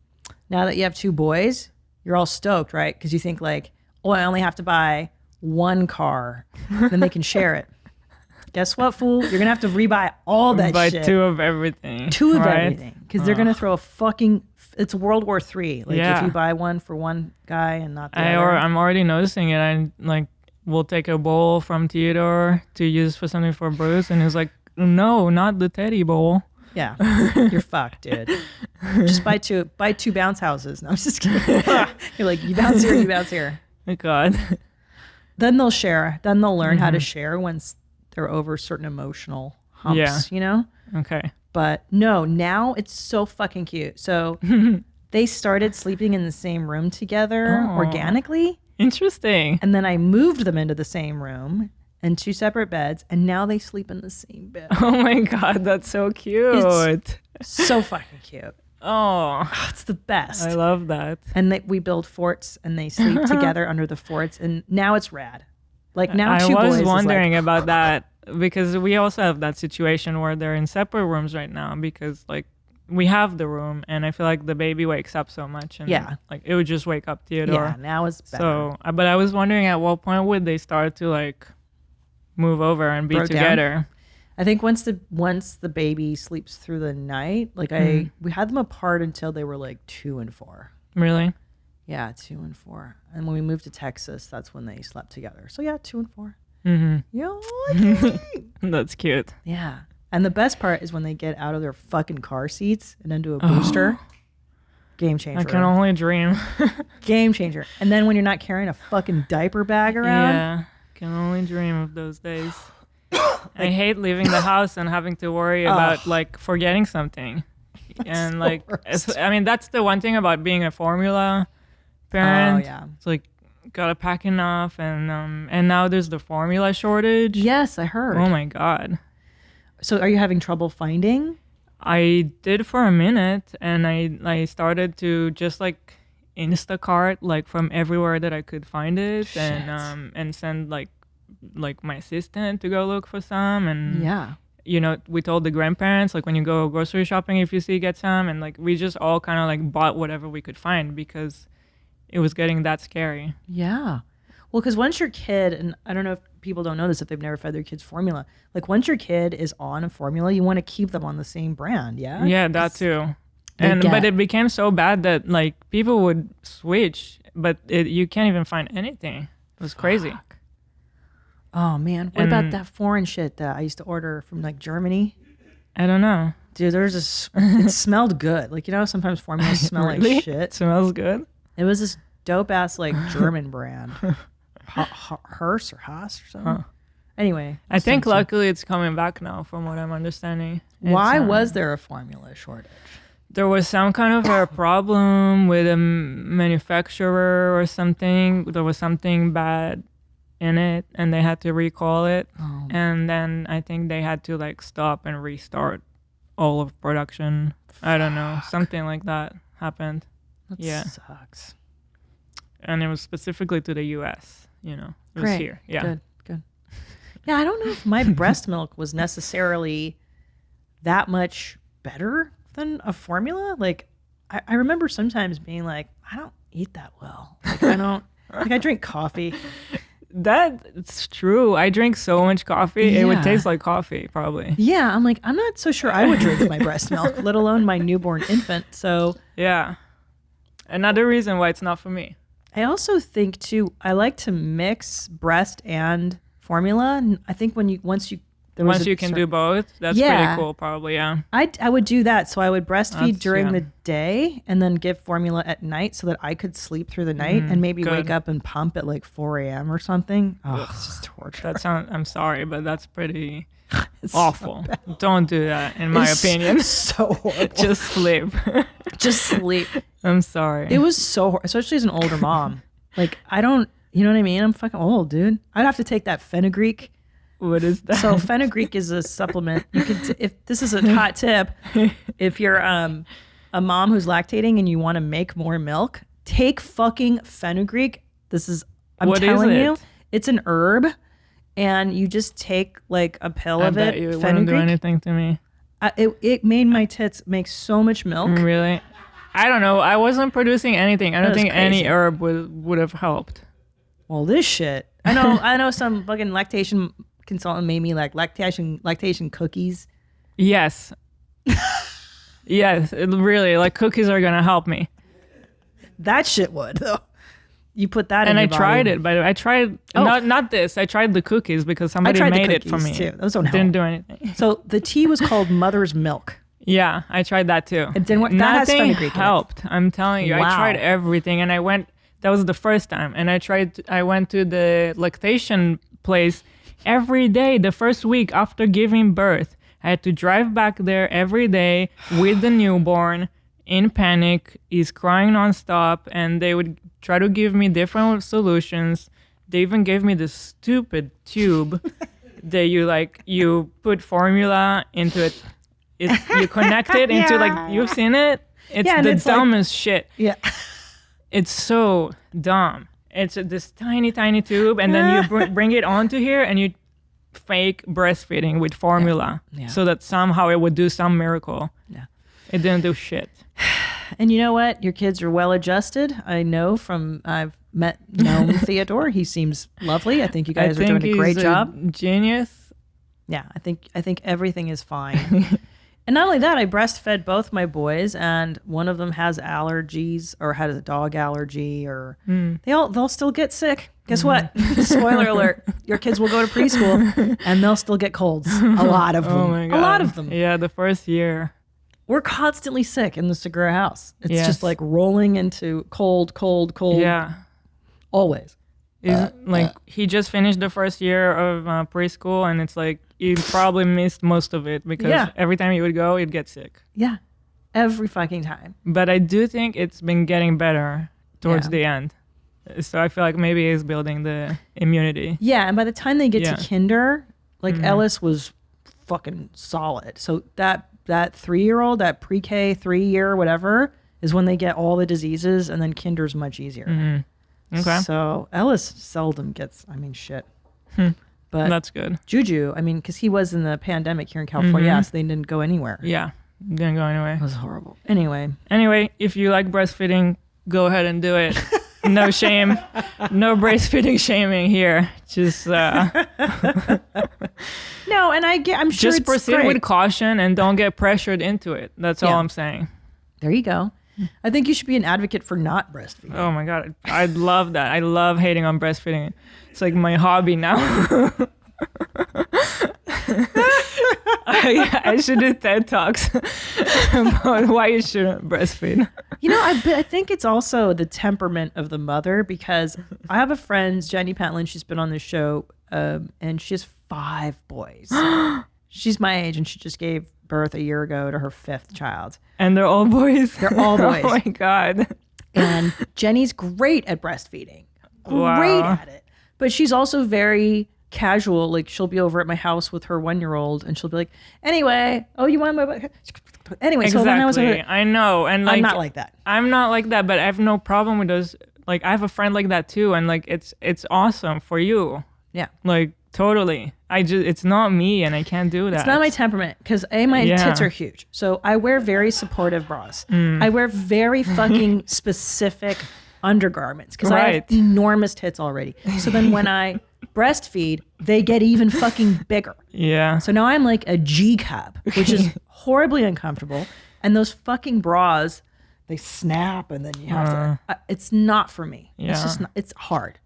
Speaker 3: that you have 2 boys, you're all stoked, right? Because you think like, oh, I only have to buy 1 car, then they can share it. Guess what, fool? You're gonna have to rebuy all that shit. Buy
Speaker 4: 2 of everything.
Speaker 3: 2 of everything, because they're gonna throw a fucking. It's World War III. Like, if you buy one for one guy and not the other.
Speaker 4: I'm already noticing it. I like, we'll take a bowl from Theodore to use for something for Bruce, and he's like, no, not the teddy bowl.
Speaker 3: Yeah, you're fucked, dude. Just buy two bounce houses. No, I'm just kidding. You're like, you bounce here, you bounce here.
Speaker 4: Oh God.
Speaker 3: Then they'll share. Then they'll learn how to share once they're over certain emotional humps, you know?
Speaker 4: Okay.
Speaker 3: But no, now it's so fucking cute. So they started sleeping in the same room together organically.
Speaker 4: Interesting.
Speaker 3: And then I moved them into the same room and 2 separate beds. And now they sleep in the same bed.
Speaker 4: Oh my God, that's so cute.
Speaker 3: It's so fucking cute.
Speaker 4: Oh,
Speaker 3: It's the best.
Speaker 4: I love that.
Speaker 3: And we build forts and they sleep together under the forts. And now it's rad. Like now
Speaker 4: I
Speaker 3: 2 boys
Speaker 4: was
Speaker 3: is
Speaker 4: wondering
Speaker 3: like,
Speaker 4: about that because we also have that situation where they're in separate rooms right now because like we have the room and I feel like the baby wakes up so much and like it would just wake up Theodore.
Speaker 3: Yeah, now it's better.
Speaker 4: So, but I was wondering at what point would they start to like move over and be together?
Speaker 3: I think once the baby sleeps through the night, like we had them apart until they were like 2 and 4.
Speaker 4: Really?
Speaker 3: Yeah, 2 and 4. And when we moved to Texas, that's when they slept together. So yeah, 2 and 4.
Speaker 4: Mm-hmm. That's cute.
Speaker 3: Yeah. And the best part is when they get out of their fucking car seats and into a booster. Game changer.
Speaker 4: I can only dream.
Speaker 3: Game changer. And then when you're not carrying a fucking diaper bag around.
Speaker 4: Yeah, can only dream of those days. I hate leaving the house and having to worry about like forgetting something. And like, I mean, that's the one thing about being a formula parent.
Speaker 3: Oh yeah.
Speaker 4: It's like, gotta pack enough and now there's the formula shortage.
Speaker 3: Yes, I heard.
Speaker 4: Oh my God.
Speaker 3: So are you having trouble finding?
Speaker 4: I did for a minute and I started to just like Instacart like from everywhere that I could find it.
Speaker 3: Shit.
Speaker 4: And send like my assistant to go look for some and you know, we told the grandparents like when you go grocery shopping if you see get some and like we just all kind of like bought whatever we could find because it was getting that scary.
Speaker 3: Yeah. Well, because once your kid, and I don't know if people don't know this if they've never fed their kids formula, like once your kid is on a formula, you want to keep them on the same brand, yeah?
Speaker 4: Yeah, that too. But it became so bad that like people would switch, but you can't even find anything. It was crazy.
Speaker 3: Fuck. Oh man, what about that foreign shit that I used to order from like Germany?
Speaker 4: I don't know.
Speaker 3: Dude, there's this, it smelled good. Like, you know, sometimes formulas smell
Speaker 4: Really?
Speaker 3: like shit.
Speaker 4: It smells good.
Speaker 3: It was this dope ass like German brand. Hearst or Haas or something. Huh. Anyway.
Speaker 4: I think luckily it's coming back now from what I'm understanding.
Speaker 3: Why was there a formula shortage?
Speaker 4: There was some kind of a problem with a manufacturer or something. There was something bad in it and they had to recall it. Oh. And then I think they had to like stop and restart all of production. Fuck. I don't know. Something like that happened.
Speaker 3: That sucks.
Speaker 4: And it was specifically to the US, you know. It was here. Yeah.
Speaker 3: Good. Yeah, I don't know if my breast milk was necessarily that much better than a formula. Like I remember sometimes being like, I don't eat that well. Like I don't like I drink coffee.
Speaker 4: That's true. I drink so much coffee. Yeah. It would taste like coffee, probably.
Speaker 3: Yeah, I'm like, I'm not so sure I would drink my breast milk, let alone my newborn infant. So
Speaker 4: yeah. Another reason why it's not for me.
Speaker 3: I also think too, I like to mix breast and formula. And I think once you
Speaker 4: can do both, that's pretty cool probably, yeah.
Speaker 3: I would do that. So I would breastfeed during the day and then give formula at night so that I could sleep through the night and maybe wake up and pump at like 4 a.m. or something. Oh, it's just torture.
Speaker 4: I'm sorry, but that's pretty awful. So don't do that, in my opinion.
Speaker 3: So horrible.
Speaker 4: Just sleep.
Speaker 3: Just sleep.
Speaker 4: I'm sorry.
Speaker 3: It was so horrible, especially as an older mom. Like, I don't, you know what I mean? I'm fucking old, dude. I'd have to take that fenugreek.
Speaker 4: What is that?
Speaker 3: So fenugreek is a supplement. You could, if this is a hot tip, if you're a mom who's lactating and you want to make more milk, take fucking fenugreek. I'm telling you, it's an herb, and you just take like a pill of it.
Speaker 4: It wouldn't do anything to me.
Speaker 3: It made my tits make so much milk.
Speaker 4: Really? I don't know. I wasn't producing anything. I don't think any herb would have helped.
Speaker 3: Well, this shit. I know some fucking lactation consultant made me like lactation cookies.
Speaker 4: Yes. Yes, really. Like cookies are gonna help me.
Speaker 3: That shit would though. You put that
Speaker 4: in
Speaker 3: your
Speaker 4: I
Speaker 3: body.
Speaker 4: tried it, but I tried not this. I tried the cookies because somebody made it for me.
Speaker 3: Too. Those don't help.
Speaker 4: Didn't do anything.
Speaker 3: So the tea was called Mother's Milk.
Speaker 4: Yeah, I tried that too.
Speaker 3: It didn't work. That has
Speaker 4: Nothing
Speaker 3: fenugreek in it.
Speaker 4: helped. I'm telling you,
Speaker 3: Wow.
Speaker 4: I tried everything, and that was the first time, and I went to the lactation place every day. The first week after giving birth, I had to drive back there every day with the newborn in panic. He's crying nonstop, and they would try to give me different solutions. They even gave me this stupid tube that you put formula into it. You connect it into you've seen it. It's the dumbest shit.
Speaker 3: Yeah.
Speaker 4: It's so dumb. It's this tiny tube, and then you bring it onto here, and you fake breastfeeding with formula, so that somehow it would do some miracle.
Speaker 3: Yeah.
Speaker 4: It didn't do shit.
Speaker 3: And you know what? Your kids are well adjusted. I know I've known Theodore. He seems lovely. I think you guys are doing a great job.
Speaker 4: Genius.
Speaker 3: Yeah, I think everything is fine. And not only that, I breastfed both my boys, and one of them has allergies or had a dog allergy, or they'll still get sick. Guess what? Spoiler alert: your kids will go to preschool, and they'll still get colds. A lot of them.
Speaker 4: Oh my God.
Speaker 3: A lot of them.
Speaker 4: Yeah, the first year.
Speaker 3: We're constantly sick in the Segura house. It's
Speaker 4: Yes.
Speaker 3: just like rolling into cold.
Speaker 4: Yeah.
Speaker 3: Always.
Speaker 4: He just finished the first year of preschool, and it's like he probably missed most of it because every time he would go, he'd get sick.
Speaker 3: Yeah. Every fucking time.
Speaker 4: But I do think it's been getting better towards the end. So I feel like maybe he's building the immunity.
Speaker 3: Yeah, and by the time they get to kinder, Ellis was fucking solid. So that 3-year-old, that pre-K 3-year, whatever, is when they get all the diseases, and then kinder's much easier.
Speaker 4: Mm-hmm. Okay.
Speaker 3: So Ellis seldom gets, shit. But
Speaker 4: that's good.
Speaker 3: Juju, because he was in the pandemic here in California, so they didn't go anywhere.
Speaker 4: Yeah, didn't go anywhere.
Speaker 3: It was horrible. Anyway,
Speaker 4: if you like breastfeeding, go ahead and do it. No shame. No breastfeeding shaming here. Just
Speaker 3: no, and I'm sure
Speaker 4: just
Speaker 3: it's
Speaker 4: proceed
Speaker 3: great.
Speaker 4: with caution and don't get pressured into it. That's all I'm saying.
Speaker 3: There you go. I think you should be an advocate for not breastfeeding.
Speaker 4: Oh my God, I love that. I love hating on breastfeeding. It's like my hobby now. I should do TED Talks about why you shouldn't breastfeed.
Speaker 3: I think it's also the temperament of the mother, because I have a friend, Jenny Patlin, she's been on this show, and she has 5 boys. She's my age, and she just gave birth a year ago to her 5th child.
Speaker 4: And they're all boys?
Speaker 3: They're all boys.
Speaker 4: Oh my God.
Speaker 3: And Jenny's great at breastfeeding. Great at it. But she's also very casual. Like, she'll be over at my house with her 1-year-old, and she'll be like, anyway, oh, you want my... Anyway,
Speaker 4: Exactly.
Speaker 3: so when I was over,
Speaker 4: I know. And
Speaker 3: I'm not like that.
Speaker 4: I'm not like that, but I have no problem with those. Like, I have a friend like that too, and like it's awesome for you.
Speaker 3: Yeah.
Speaker 4: Like, totally. It's not me, and I can't do that.
Speaker 3: It's not my temperament, because my tits are huge. So I wear very supportive bras. I wear very fucking specific undergarments, because I have enormous tits already. So then when I breastfeed, they get even fucking bigger.
Speaker 4: Yeah.
Speaker 3: So now I'm like a G cup, which is horribly uncomfortable. And those fucking bras, they snap, and then you have to. It's not for me.
Speaker 4: Yeah.
Speaker 3: It's just not, it's hard.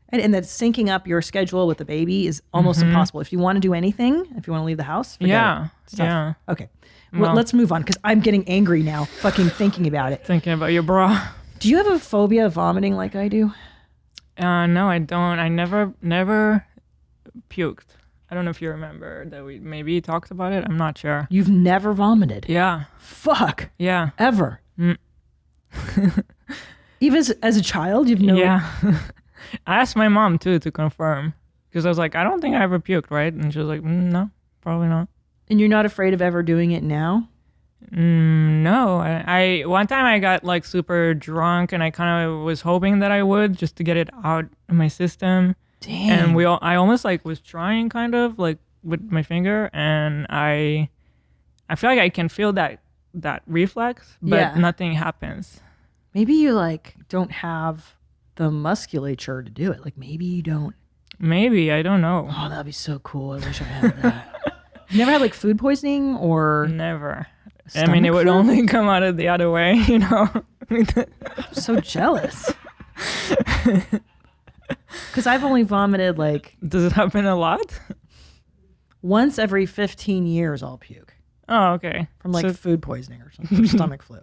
Speaker 3: And that syncing up your schedule with the baby is almost impossible. If you want to do anything, if you want to leave the house, forget it.
Speaker 4: Yeah.
Speaker 3: Okay. Well, let's move on, because I'm getting angry now, fucking thinking about it.
Speaker 4: Thinking about your bra.
Speaker 3: Do you have a phobia of vomiting like I do?
Speaker 4: No, I don't. I never puked. I don't know if you remember that we maybe talked about it. I'm not sure.
Speaker 3: You've never vomited?
Speaker 4: Yeah.
Speaker 3: Fuck.
Speaker 4: Yeah.
Speaker 3: Ever? Even as a child, you've never...
Speaker 4: Yeah. I asked my mom too to confirm, because I was like, I don't think I ever puked, right? And she was like, no, probably not.
Speaker 3: And you're not afraid of ever doing it now?
Speaker 4: No. I one time I got like super drunk, and I kind of was hoping that I would, just to get it out of my system.
Speaker 3: Damn.
Speaker 4: And I almost like was trying kind of like with my finger, and I feel like I can feel that reflex, but nothing happens.
Speaker 3: Maybe you like don't have the musculature to do it. Like, maybe you don't.
Speaker 4: Maybe, I don't know.
Speaker 3: Oh, that'd be so cool. I wish I had that. You never had like food poisoning or?
Speaker 4: Never. I mean, it would only come out of the other way, you know.
Speaker 3: I'm so jealous. Because I've only vomited like...
Speaker 4: Does it happen a lot?
Speaker 3: Once every 15 years I'll puke.
Speaker 4: Oh, okay.
Speaker 5: from like
Speaker 4: so,
Speaker 5: food poisoning or something, or stomach flu.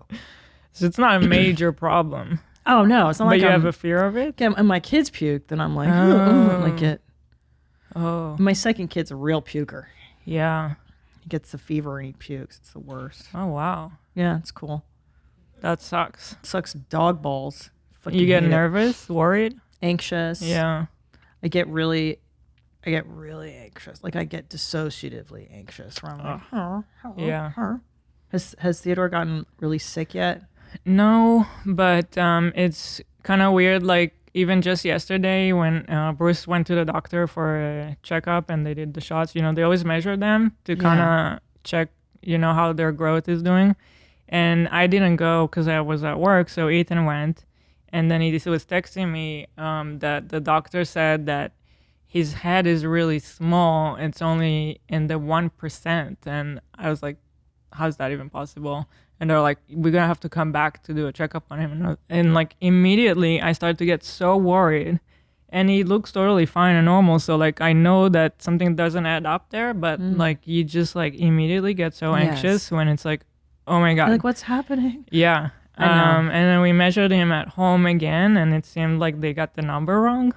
Speaker 4: so it's not a major problem.
Speaker 5: Oh no, it's not
Speaker 4: But
Speaker 5: like
Speaker 4: you
Speaker 5: I'm,
Speaker 4: have a fear of it?
Speaker 5: and my kids puke, then I'm like, ooh, like it.
Speaker 4: Oh,
Speaker 5: My second kid's a real puker.
Speaker 4: yeah.
Speaker 5: He gets the fever and he pukes. It's the worst.
Speaker 4: Oh, wow.
Speaker 5: Yeah, it's cool.
Speaker 4: That sucks.
Speaker 5: Sucks dog balls. Fucking
Speaker 4: You get
Speaker 5: hate it.
Speaker 4: nervous, worried?
Speaker 5: Anxious.
Speaker 4: Yeah.
Speaker 5: I get really anxious. Like I get dissociatively anxious. Where I'm like, hello,
Speaker 4: Yeah.
Speaker 5: her. Has Theodore gotten really sick yet?
Speaker 4: No, but it's kind of weird. Like, even just yesterday when Bruce went to the doctor for a checkup and they did the shots, you know, they always measure them to kind of check, you know, how their growth is doing. And I didn't go because I was at work, so Ethan went. And then he was texting me that the doctor said that his head is really small. It's only in the 1%. And I was like, how's that even possible? And they're like, we're going to have to come back to do a checkup on him. And like immediately I started to get so worried. And he looks totally fine and normal. So like I know that something doesn't add up there, but like you just like immediately get so anxious when it's like, oh my God.
Speaker 5: You're like, what's happening?
Speaker 4: Yeah.
Speaker 5: I know.
Speaker 4: And then we measured him at home again and it seemed like they got the number wrong.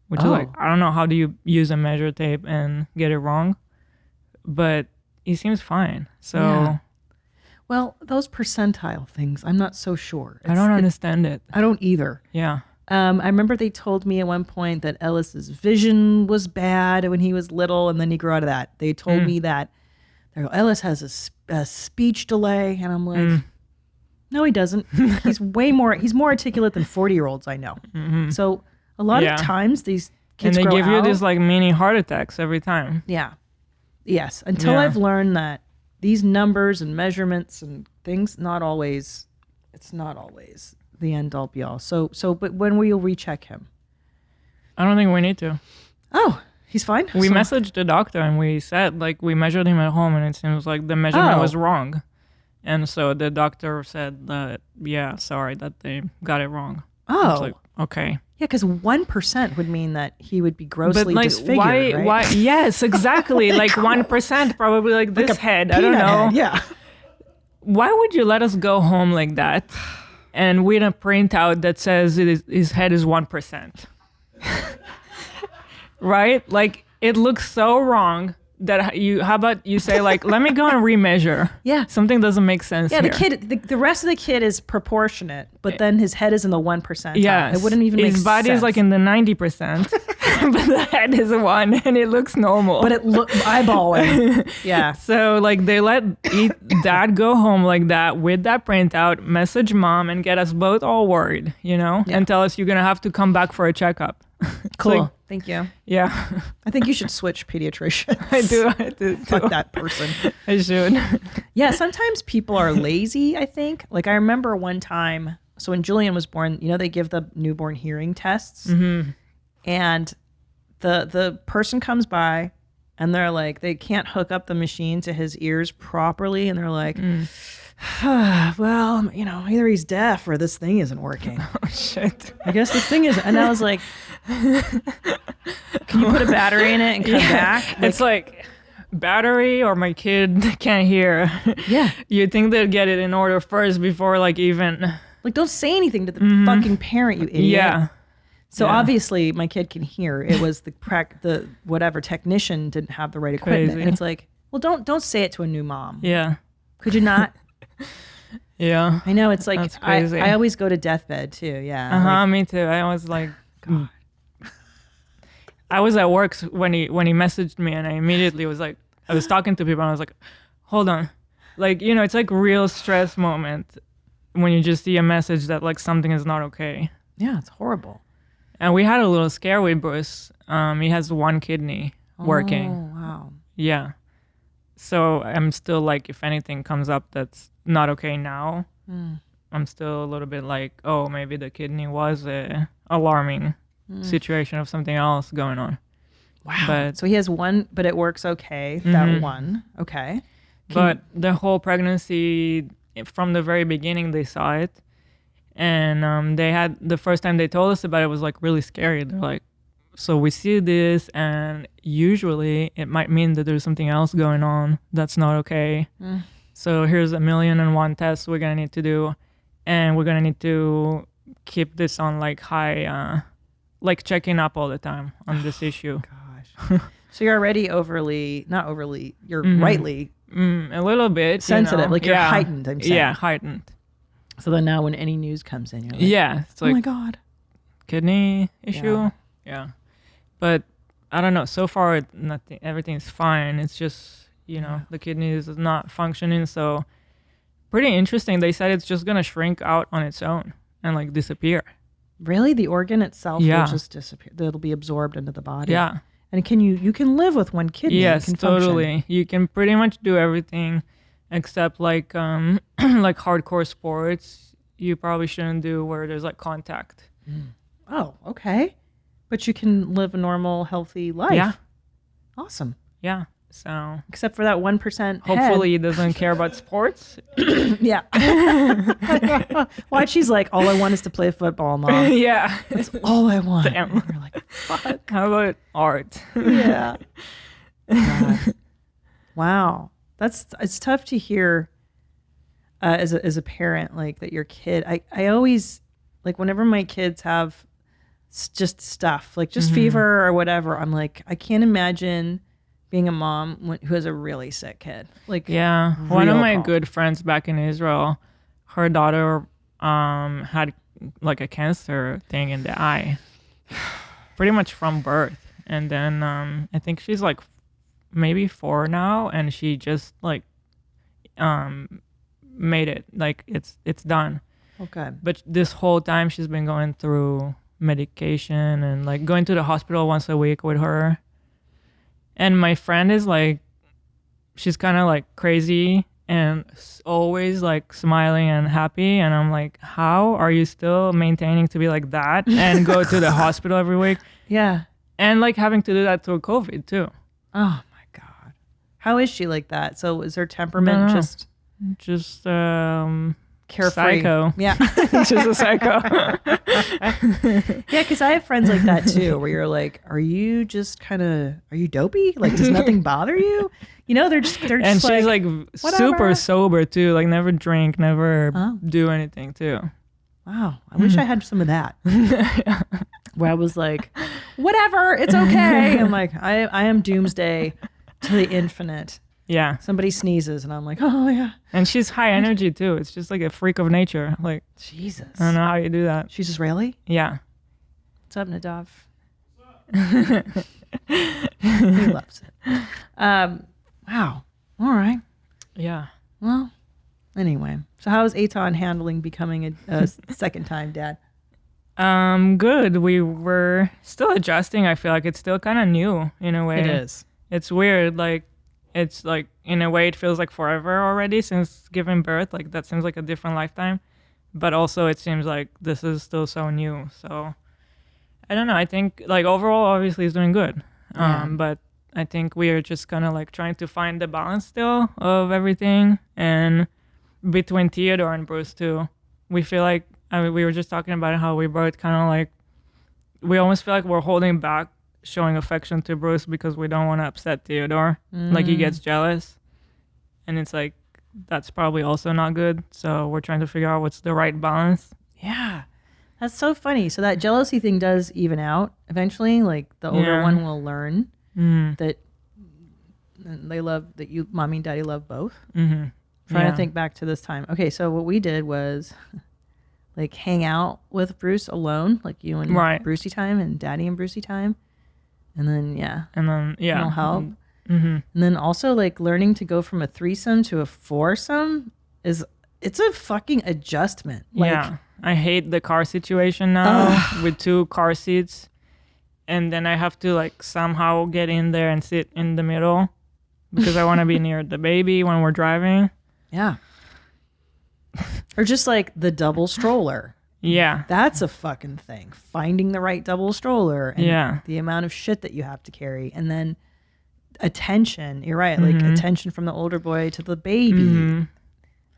Speaker 4: Which is like, I don't know, how do you use a measure tape and get it wrong? But he seems fine. So
Speaker 5: Yeah. Well, those percentile things, I'm not so sure.
Speaker 4: I don't understand it.
Speaker 5: I don't either.
Speaker 4: Yeah.
Speaker 5: I remember they told me at one point that Ellis's vision was bad when he was little, and then he grew out of that. They told me that Ellis has a speech delay, and I'm like, no, he doesn't. He's more articulate than 40-year-olds I know. So a lot of times these kids
Speaker 4: and they
Speaker 5: grow
Speaker 4: give you
Speaker 5: out.
Speaker 4: these like mini heart attacks every time.
Speaker 5: Yeah. Yes. Until
Speaker 4: Yeah.
Speaker 5: I've learned that these numbers and measurements and things, it's not always the end all be all. So, but when will you recheck him?
Speaker 4: I don't think we need to.
Speaker 5: Oh, he's fine.
Speaker 4: We
Speaker 5: So-
Speaker 4: messaged the doctor and we said, like, we measured him at home and it seems like the measurement was wrong. And so the doctor said that, yeah, sorry that they got it wrong. I was
Speaker 5: Oh,
Speaker 4: like, okay.
Speaker 5: yeah, because 1% would mean that he would be grossly
Speaker 4: But like,
Speaker 5: disfigured, right?
Speaker 4: why? Yes, exactly. Like 1%, probably like this head. I don't
Speaker 5: Peanut
Speaker 4: know.
Speaker 5: head, yeah.
Speaker 4: Why would you let us go home like that and with a printout that says his head is 1%? Right? Like, it looks so wrong that how about you say like, let me go and remeasure.
Speaker 5: Yeah.
Speaker 4: Something doesn't make sense
Speaker 5: Yeah,
Speaker 4: here.
Speaker 5: the kid, the rest of the kid is proportionate, but then his head is in the 1%.
Speaker 4: Yes.
Speaker 5: It wouldn't even make sense.
Speaker 4: His body is like in the 90%, but the head is 1 and it looks normal.
Speaker 5: But it look eyeballing. Yeah.
Speaker 4: So like they let dad go home like that with that printout, message mom and get us both all worried, you know, and tell us you're going to have to come back for a checkup.
Speaker 5: Cool.
Speaker 4: Like,
Speaker 5: Thank you.
Speaker 4: yeah,
Speaker 5: I think you should switch pediatricians.
Speaker 4: I do.
Speaker 5: Fuck that person.
Speaker 4: I should.
Speaker 5: Yeah, sometimes people are lazy, I think. Like I remember one time, so when Julian was born, you know, they give the newborn hearing tests. And the person comes by and they're like, they can't hook up the machine to his ears properly. And they're like, well, you know, either he's deaf or this thing isn't working.
Speaker 4: Oh shit.
Speaker 5: I guess this thing is. And I was like, can you put a battery in it and come back?
Speaker 4: It's like battery or my kid can't hear.
Speaker 5: Yeah.
Speaker 4: You'd think they'd get it in order first before like even.
Speaker 5: Like, don't say anything to the fucking parent, you idiot.
Speaker 4: Yeah.
Speaker 5: So obviously my kid can hear. It was the whatever technician didn't have the right equipment.
Speaker 4: Crazy.
Speaker 5: And it's like, well, don't say it to a new mom.
Speaker 4: Yeah.
Speaker 5: Could you not?
Speaker 4: Yeah.
Speaker 5: I know, it's like
Speaker 4: That's crazy.
Speaker 5: I always go to deathbed too. Yeah.
Speaker 4: Uh-huh, me too. I was like, I was at work when he messaged me and I immediately was like, I was talking to people and I was like, hold on. Like, you know, it's like real stress moment when you just see a message that like something is not okay.
Speaker 5: Yeah, it's horrible.
Speaker 4: And we had a little scare with Bruce. He has one kidney working.
Speaker 5: Oh, wow.
Speaker 4: Yeah. So I'm still like, if anything comes up that's not okay now, I'm still a little bit like, oh, maybe the kidney was a alarming situation of something else going on.
Speaker 5: Wow.
Speaker 4: But
Speaker 5: So he has one, but it works okay. That one. Okay.
Speaker 4: but the whole pregnancy, from the very beginning, they saw it. And they had, the first time they told us about it was like really scary. They're like, so we see this, and usually it might mean that there's something else going on that's not okay. So here's 1,000,001 tests we're gonna need to do, and we're gonna need to keep this on like high, like checking up all the time on this issue.
Speaker 5: Gosh. So you're already not overly, you're rightly
Speaker 4: A little bit
Speaker 5: sensitive, like you're heightened. I'm saying.
Speaker 4: Yeah, heightened.
Speaker 5: So then now when any news comes in, you're like,
Speaker 4: Yeah, it's
Speaker 5: oh
Speaker 4: like
Speaker 5: my God.
Speaker 4: kidney issue. Yeah. But I don't know. So far, nothing. Everything's fine. It's just the kidney is not functioning. So pretty interesting. They said it's just gonna shrink out on its own and like disappear.
Speaker 5: Really? The organ itself
Speaker 4: Yeah.
Speaker 5: will just disappear. It'll be absorbed into the body.
Speaker 4: Yeah.
Speaker 5: And you can live with one kidney.
Speaker 4: Yes,
Speaker 5: It can function.
Speaker 4: totally. You can pretty much do everything except like like hardcore sports. You probably shouldn't do where there's like contact.
Speaker 5: Oh, okay. But you can live a normal, healthy life.
Speaker 4: Yeah.
Speaker 5: Awesome.
Speaker 4: Yeah. So
Speaker 5: Except for that 1%
Speaker 4: hopefully he doesn't care about sports.
Speaker 5: Yeah. Why she's like, all I want is to play football, Mom.
Speaker 4: Yeah.
Speaker 5: That's all I want.
Speaker 4: Damn.
Speaker 5: You're like, fuck.
Speaker 4: How about art?
Speaker 5: Yeah. God. Wow. It's tough to hear as a parent, like that your kid, I always, like whenever my kids have just stuff, like just fever or whatever, I'm like, I can't imagine being a mom who has a really sick kid. Like,
Speaker 4: Yeah. One of
Speaker 5: real
Speaker 4: my
Speaker 5: problem.
Speaker 4: good friends back in Israel, her daughter had like a cancer thing in the eye pretty much from birth. And then I think she's like maybe 4 now, and she just like made it. Like it's done.
Speaker 5: Okay.
Speaker 4: But this whole time she's been going through medication and like going to the hospital once a week with her. And my friend is like, she's kind of like crazy and always like smiling and happy. And I'm like, how are you still maintaining to be like that and go to the hospital every week?
Speaker 5: Yeah.
Speaker 4: And like having to do that through COVID too.
Speaker 5: Oh my God. How is she like that? So is her temperament
Speaker 4: No.
Speaker 5: just carefree?
Speaker 4: Psycho.
Speaker 5: Yeah.
Speaker 4: She's a psycho.
Speaker 5: Yeah, because I have friends like that too, where you're like, are you dopey? Like, does nothing bother you? They're just
Speaker 4: And she's like
Speaker 5: whatever.
Speaker 4: super sober too, like never drink, never
Speaker 5: Oh.
Speaker 4: do anything too.
Speaker 5: Wow, I wish I had some of that. Where I was like, whatever, it's okay. I'm like, I am doomsday to the infinite.
Speaker 4: Yeah.
Speaker 5: Somebody sneezes and I'm like, oh yeah.
Speaker 4: And she's high energy too. It's just like a freak of nature. Like,
Speaker 5: Jesus.
Speaker 4: I don't know how you do that.
Speaker 5: She's Israeli?
Speaker 4: Yeah.
Speaker 5: What's up, Nadav? He loves it. Wow. All right.
Speaker 4: Yeah.
Speaker 5: Well, anyway. So how is Eitan handling becoming a second-time dad?
Speaker 4: Good. We were still adjusting. I feel like it's still kind of new in a way.
Speaker 5: It is.
Speaker 4: It's weird. Like, it's like, in a way, it feels like forever already since giving birth. Like, that seems like a different lifetime. But also, it seems like this is still so new. So, I don't know. I think, like, overall, obviously, it's doing good.
Speaker 5: Yeah.
Speaker 4: But I think we are just kind of, like, trying to find the balance still of everything. And between Theodore and Bruce, too. We feel like, we were just talking about how we both kind of, like, we almost feel like we're holding back showing affection to Bruce because we don't want to upset Theodore. Like, he gets jealous. And it's like, that's probably also not good. So we're trying to figure out what's the right balance.
Speaker 5: Yeah. That's so funny. So that jealousy thing does even out eventually. Like the older
Speaker 4: Yeah.
Speaker 5: one will learn that they love that you, mommy and daddy love both. Trying
Speaker 4: Yeah.
Speaker 5: to think back to this time. Okay, so what we did was like hang out with Bruce alone, like you and
Speaker 4: Right.
Speaker 5: Brucey time and daddy and Brucey time. And then, yeah,
Speaker 4: And then, yeah.
Speaker 5: it'll help. And then also like learning to go from a threesome to a foursome it's a fucking adjustment. Like,
Speaker 4: Yeah. I hate the car situation now with 2 car seats. And then I have to like somehow get in there and sit in the middle because I want to be near the baby when we're driving.
Speaker 5: yeah. Or just like the double stroller.
Speaker 4: Yeah.
Speaker 5: That's a fucking thing. Finding the right double stroller and
Speaker 4: Yeah.
Speaker 5: the amount of shit that you have to carry. And then attention. You're right. Like attention from the older boy to the baby.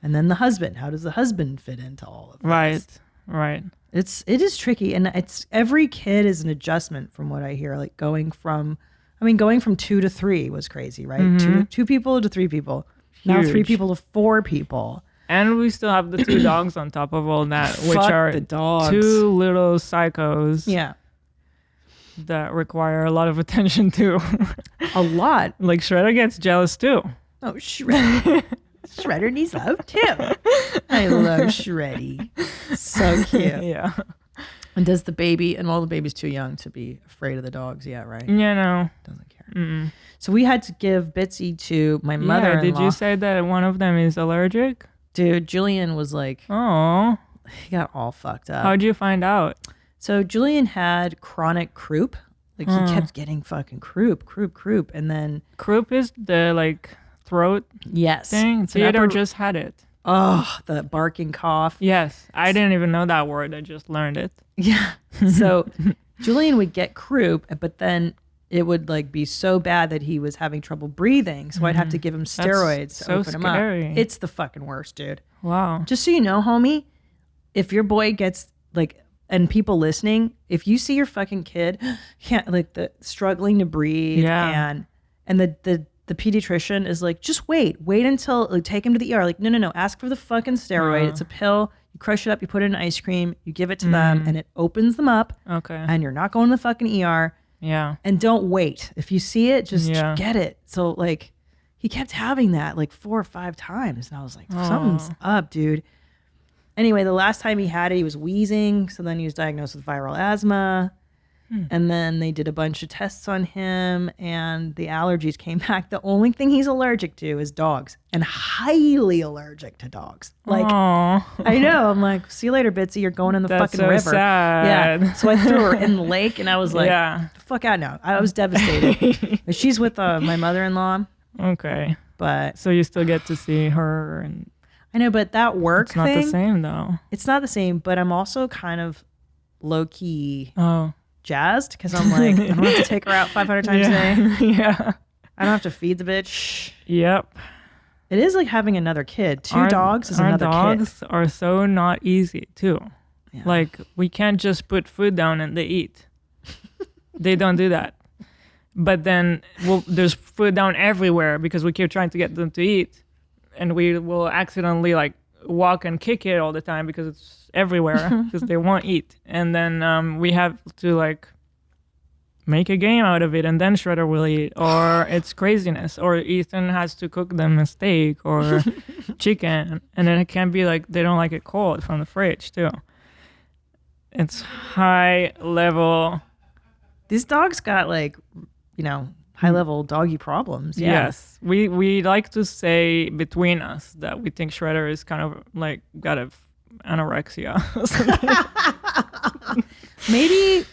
Speaker 5: And then the husband. How does the husband fit into all of this?
Speaker 4: Right.
Speaker 5: it is tricky, and it's every kid is an adjustment from what I hear. Like going from 2 to 3 was crazy, right? Two people to 3 people. Now 3 people to 4 people.
Speaker 4: And we still have the 2 dogs on top of all that, which are
Speaker 5: the dogs.
Speaker 4: 2 little psychos.
Speaker 5: Yeah.
Speaker 4: That require a lot of attention too.
Speaker 5: A lot.
Speaker 4: Like Shredder gets jealous too.
Speaker 5: Oh, Shredder. Shredder needs love too. I love Shreddy. So cute.
Speaker 4: Yeah.
Speaker 5: And does the baby, and the baby's too young to be afraid of the dogs yet, right?
Speaker 4: Yeah, no.
Speaker 5: Doesn't care. So we had to give Bitsy to my mother-in-law.
Speaker 4: Did you say that one of them is allergic?
Speaker 5: Dude, Julian was like,
Speaker 4: Oh.
Speaker 5: he got all fucked up.
Speaker 4: How'd you find out?
Speaker 5: So Julian had chronic croup. Like he kept getting fucking croup. And then
Speaker 4: Croup is the like throat
Speaker 5: yes.
Speaker 4: thing.
Speaker 5: It's an
Speaker 4: Theodore
Speaker 5: upper-
Speaker 4: just had it.
Speaker 5: Oh, the barking cough.
Speaker 4: Yes. I didn't even know that word. I just learned it.
Speaker 5: Yeah. So Julian would get croup, but then it would like be so bad that he was having trouble breathing. So I'd have to give him steroids to
Speaker 4: so
Speaker 5: open him
Speaker 4: scary.
Speaker 5: up. It's the fucking worst, dude.
Speaker 4: Wow.
Speaker 5: Just so you know, homie, if your boy gets like, and people listening, if you see your fucking kid can't like the struggling to breathe,
Speaker 4: Yeah.
Speaker 5: and the pediatrician is like, just wait until like, take him to the ER. Like, no, ask for the fucking steroid. It's a pill. You crush it up, you put it in ice cream, you give it to them, and it opens them up.
Speaker 4: Okay.
Speaker 5: And you're not going to the fucking ER.
Speaker 4: Yeah.
Speaker 5: And don't wait. If you see it, just
Speaker 4: Yeah.
Speaker 5: get it. So like, he kept having that like 4 or 5 times, and I was like, something's up, dude. Anyway, the last time he had it, he was wheezing. So then he was diagnosed with viral asthma. And then they did a bunch of tests on him, and the allergies came back. The only thing he's allergic to is dogs, and highly allergic to dogs. Like,
Speaker 4: Aww.
Speaker 5: I know. I'm like, see you later, Bitsy. You're going in the
Speaker 4: That's
Speaker 5: fucking
Speaker 4: so
Speaker 5: river.
Speaker 4: sad.
Speaker 5: Yeah. So I threw her in the lake, and I was like,
Speaker 4: Yeah.
Speaker 5: the fuck out now. I was devastated. But she's with my mother-in-law,
Speaker 4: Okay.
Speaker 5: but
Speaker 4: So you still get to see her, and
Speaker 5: I know, but that work
Speaker 4: it's not
Speaker 5: thing,
Speaker 4: the same though.
Speaker 5: it's not the same, but I'm also kind of low-key
Speaker 4: Oh.
Speaker 5: jazzed because I'm like, I don't have to take her out 500 times a day.
Speaker 4: Yeah.
Speaker 5: I don't have to feed the bitch.
Speaker 4: Yep.
Speaker 5: It is like having another kid. 2 dogs is another
Speaker 4: Our
Speaker 5: kid.
Speaker 4: dogs are so not easy too.
Speaker 5: Yeah.
Speaker 4: Like we can't just put food down and they eat. They don't do that. But then there's food down everywhere because we keep trying to get them to eat, and we will accidentally like walk and kick it all the time because it's everywhere because they won't eat. And then we have to like make a game out of it, and then Shredder will eat, or it's craziness, or Ethan has to cook them a steak or chicken, and then it can be like they don't like it cold from the fridge too. It's high level.
Speaker 5: These dogs got like, high level doggy problems. Yeah.
Speaker 4: Yes, we like to say between us that we think Shredder is kind of like got a anorexia or something.
Speaker 5: Maybe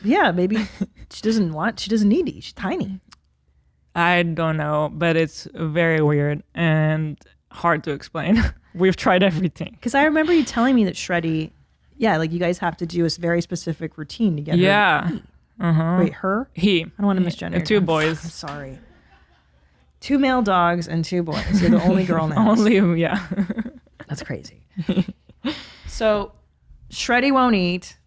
Speaker 5: she doesn't need to eat. She's tiny.
Speaker 4: I don't know, but it's very weird and hard to explain. We've tried everything.
Speaker 5: Because I remember you telling me that Shreddy, like you guys have to do a very specific routine to get her
Speaker 4: Yeah.
Speaker 5: to eat. Wait, her?
Speaker 4: He.
Speaker 5: I don't want to misgender.
Speaker 4: 2 boys.
Speaker 5: I'm sorry. 2 male dogs and 2 boys. You're the only girl in the house.
Speaker 4: Only, yeah.
Speaker 5: That's crazy. So Shreddy won't eat.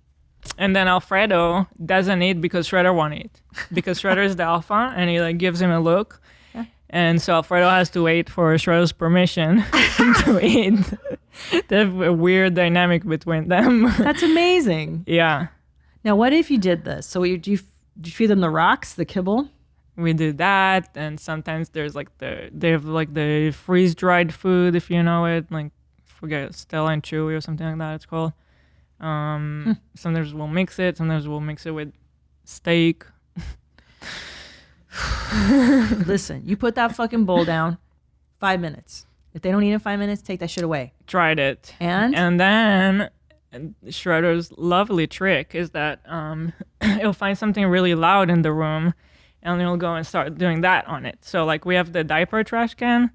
Speaker 4: And then Alfredo doesn't eat because Shredder won't eat. Because Shredder is the alpha, and he like gives him a look.
Speaker 5: Yeah.
Speaker 4: And so Alfredo has to wait for Shredder's permission to eat. They have a weird dynamic between them.
Speaker 5: That's amazing.
Speaker 4: Yeah.
Speaker 5: Now, what if you did this? So do you feed them the rocks, the kibble?
Speaker 4: We do that, and sometimes there's like they have like the freeze dried food, if you know it, like forget Stella and Chewy or something like that it's called. Sometimes we'll mix it. Sometimes we'll mix it with steak.
Speaker 5: Listen, you put that fucking bowl down, 5 minutes. If they don't eat in 5 minutes, take that shit away.
Speaker 4: Tried it,
Speaker 5: And
Speaker 4: then Shredder's lovely trick is that he'll find something really loud in the room, and he'll go and start doing that on it. So like we have the diaper trash can,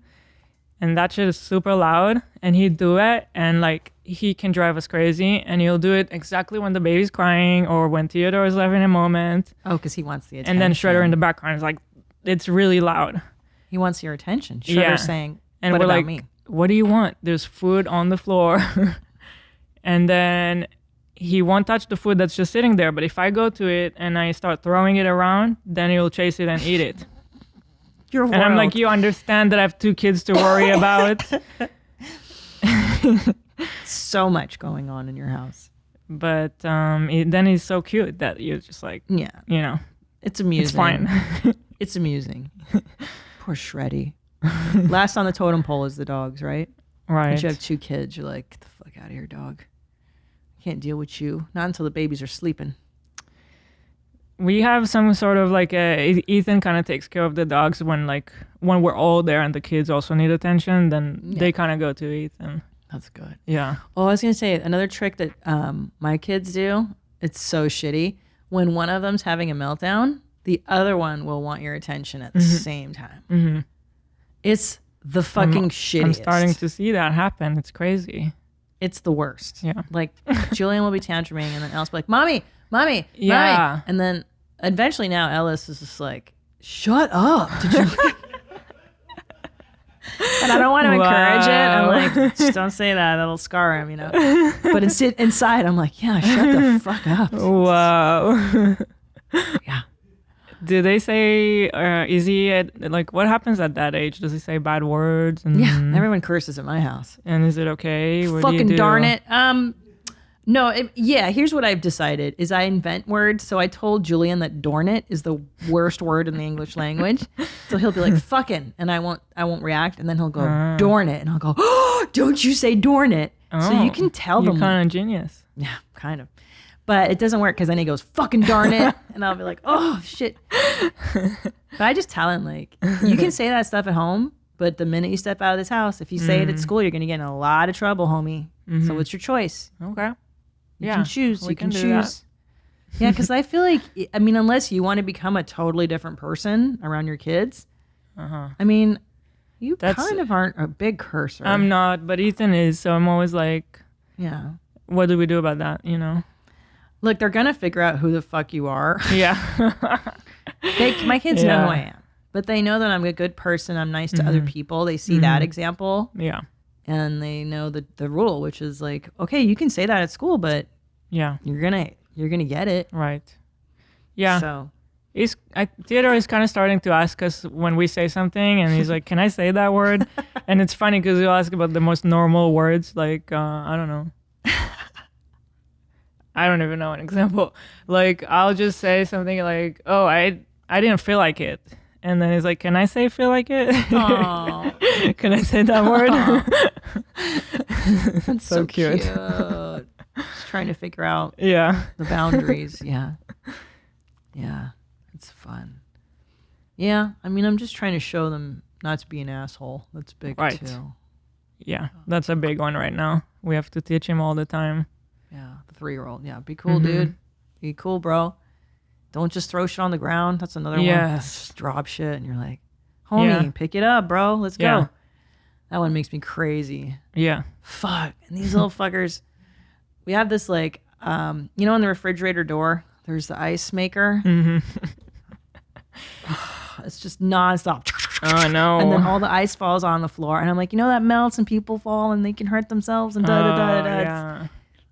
Speaker 4: and that shit is super loud, and he'd do it, and like he can drive us crazy, and he'll do it exactly when the baby's crying or when Theodore is having a moment.
Speaker 5: oh, because he wants the attention.
Speaker 4: And then Shredder in the background is like, it's really loud.
Speaker 5: He wants your attention. Shredder's
Speaker 4: Yeah.
Speaker 5: saying,
Speaker 4: And
Speaker 5: what
Speaker 4: we're
Speaker 5: about
Speaker 4: like,
Speaker 5: me?
Speaker 4: what do you want? There's food on the floor. And then he won't touch the food that's just sitting there. But if I go to it and I start throwing it around, then he'll chase it and eat it.
Speaker 5: Your
Speaker 4: And I'm like, you understand that I have 2 kids to worry about?
Speaker 5: So much going on in your house.
Speaker 4: But then he's so cute that you're just like,
Speaker 5: Yeah.
Speaker 4: you know,
Speaker 5: It's amusing.
Speaker 4: it's fine.
Speaker 5: It's amusing. Poor Shreddy. Last on the totem pole is the dogs, right?
Speaker 4: Right.
Speaker 5: But you have 2 kids. You're like, get the fuck out of here, dog. Can't deal with you. Not until the babies are sleeping.
Speaker 4: We have some sort of like Ethan kind of takes care of the dogs when we're all there and the kids also need attention, then they kind of go to Ethan.
Speaker 5: That's good.
Speaker 4: Yeah.
Speaker 5: Oh, I was going to say another trick that my kids do. It's so shitty. When one of them's having a meltdown, the other one will want your attention at the same time.
Speaker 4: Mm-hmm.
Speaker 5: It's the fucking shittiest.
Speaker 4: I'm starting to see that happen. It's crazy.
Speaker 5: It's the worst.
Speaker 4: Yeah.
Speaker 5: Like Julian will be tantruming and then Ellis will be like, Mommy,
Speaker 4: Yeah.
Speaker 5: Mommy. And then eventually now Ellis is just like, shut up. Did you? And I don't want to encourage it. I'm like, just don't say that. That'll scar him, you know. But inside, I'm like, yeah, shut the fuck up.
Speaker 4: Wow.
Speaker 5: Yeah.
Speaker 4: Do they say, is he what happens at that age? Does he say bad words? And,
Speaker 5: Yeah. Everyone curses at my house.
Speaker 4: And is it okay? What do you
Speaker 5: Fucking
Speaker 4: do?
Speaker 5: darn it. No, here's what I've decided is I invent words. So I told Julian that darn it is the worst word in the English language. So he'll be like fucking and I won't react and then he'll go darn it and I'll go, "Oh, don't you say darn it." So you can tell them.
Speaker 4: You're kind of genius.
Speaker 5: Yeah, kind of. But it doesn't work cuz then he goes fucking darn it and I'll be like, "Oh, shit." But I just tell him like, you can say that stuff at home, but the minute you step out of this house, if you say it at school, you're going to get in a lot of trouble, homie. So it's your choice.
Speaker 4: Okay.
Speaker 5: You can choose.
Speaker 4: we
Speaker 5: You can
Speaker 4: do
Speaker 5: choose. Yeah, because I feel like, I mean, unless you want to become a totally different person around your kids, I mean, you kind of aren't a big cursor.
Speaker 4: I'm not, but Ethan is, so I'm always like,
Speaker 5: yeah.
Speaker 4: what do we do about that, you know?
Speaker 5: Look, they're going to figure out who the fuck you are.
Speaker 4: Yeah.
Speaker 5: My kids know who I am, but they know that I'm a good person. I'm nice to other people. They see that example.
Speaker 4: Yeah.
Speaker 5: And they know the rule, which is like, okay, you can say that at school, but
Speaker 4: Yeah.
Speaker 5: you're gonna get it.
Speaker 4: Right. Yeah.
Speaker 5: So
Speaker 4: Theodore is kind of starting to ask us when we say something, and he's like, "Can I say that word?" And it's funny because he'll ask about the most normal words, like I don't know. I don't even know an example. Like I'll just say something like, "Oh, I didn't feel like it," and then he's like, "Can I say feel like it?" Can I say that word?
Speaker 5: that's
Speaker 4: so cute.
Speaker 5: Just trying to figure out
Speaker 4: Yeah.
Speaker 5: the boundaries. Yeah. It's fun. Yeah, I mean, I'm just trying to show them not to be an asshole. That's big
Speaker 4: Right.
Speaker 5: too.
Speaker 4: Yeah, that's a big one right now. We have to teach him all the time.
Speaker 5: Yeah, the 3-year-old. Yeah, be cool, dude. Be cool, bro. Don't just throw shit on the ground. That's another one.
Speaker 4: Yes.
Speaker 5: Just drop shit, and you're like, homie, pick it up, bro. Let's
Speaker 4: Yeah.
Speaker 5: go. That one makes me crazy.
Speaker 4: Yeah.
Speaker 5: Fuck. And these little fuckers. We have this like, in the refrigerator door, there's the ice maker. It's just nonstop.
Speaker 4: Oh no.
Speaker 5: And then all the ice falls on the floor. And I'm like, that melts and people fall and they can hurt themselves and da-da-da-da-da.
Speaker 4: Yeah.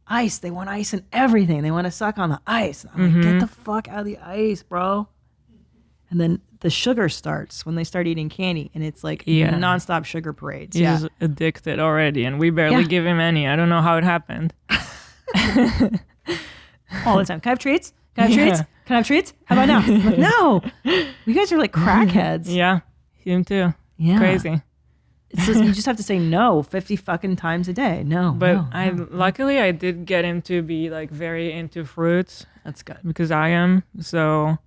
Speaker 5: Ice. They want ice and everything. They want to suck on the ice. And I'm like, get the fuck out of the ice, bro. And then the sugar starts when they start eating candy. And it's like nonstop sugar parades.
Speaker 4: He's addicted already, and we barely give him any. I don't know how it happened.
Speaker 5: All the time. Can I have treats? Can I have treats? Can I have treats? How about now? I'm like, no. You guys are like crackheads.
Speaker 4: Yeah, him too.
Speaker 5: Yeah.
Speaker 4: Crazy.
Speaker 5: It's just, you just have to say no 50 fucking times a day. No.
Speaker 4: But
Speaker 5: no.
Speaker 4: luckily I did get him to be like very into fruits
Speaker 5: That's good.
Speaker 4: because I am. So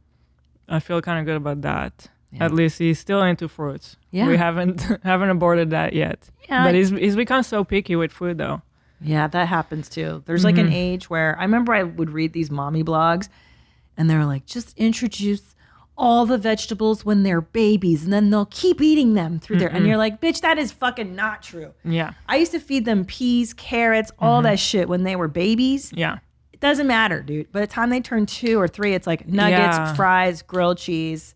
Speaker 4: I feel kind of good about that.
Speaker 5: Yeah.
Speaker 4: At least he's still into fruits.
Speaker 5: Yeah.
Speaker 4: We haven't aborted that yet.
Speaker 5: Yeah.
Speaker 4: But he's become so picky with food though.
Speaker 5: Yeah, that happens too. There's like an age where I remember I would read these mommy blogs and they're like, just introduce all the vegetables when they're babies and then they'll keep eating them through there. And you're like, bitch, that is fucking not true.
Speaker 4: Yeah.
Speaker 5: I used to feed them peas, carrots, all that shit when they were babies.
Speaker 4: Yeah.
Speaker 5: It doesn't matter, dude. By the time they turn 2 or 3, it's like nuggets, fries, grilled cheese,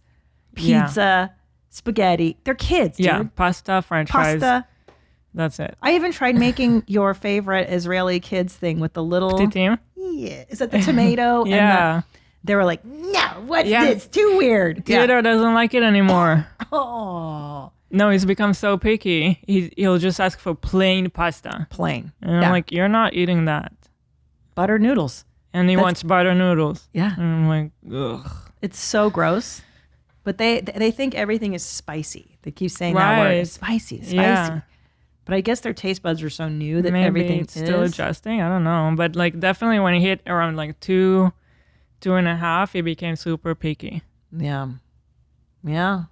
Speaker 5: pizza, spaghetti. They're kids, dude.
Speaker 4: Yeah. Pasta, French fries.
Speaker 5: Pasta.
Speaker 4: That's it.
Speaker 5: I even tried making your favorite Israeli kids thing with the little...
Speaker 4: Petit team?
Speaker 5: yeah. Is that the tomato?
Speaker 4: Yeah.
Speaker 5: And they were like, no, what's this? Too weird.
Speaker 4: Theodore doesn't like it anymore.
Speaker 5: Oh.
Speaker 4: No, he's become so picky. He'll just ask for plain pasta.
Speaker 5: Plain.
Speaker 4: And I'm like, you're not eating that.
Speaker 5: Butter noodles.
Speaker 4: And he wants butter noodles.
Speaker 5: Yeah.
Speaker 4: And I'm like, ugh.
Speaker 5: It's so gross. But they think everything is spicy. They keep saying that word. It's spicy.
Speaker 4: Yeah.
Speaker 5: But I guess their taste buds are so new that
Speaker 4: Maybe
Speaker 5: everything
Speaker 4: it's still adjusting. I don't know. But like definitely when he hit around like 2.5, he became super picky.
Speaker 5: Yeah. Yeah.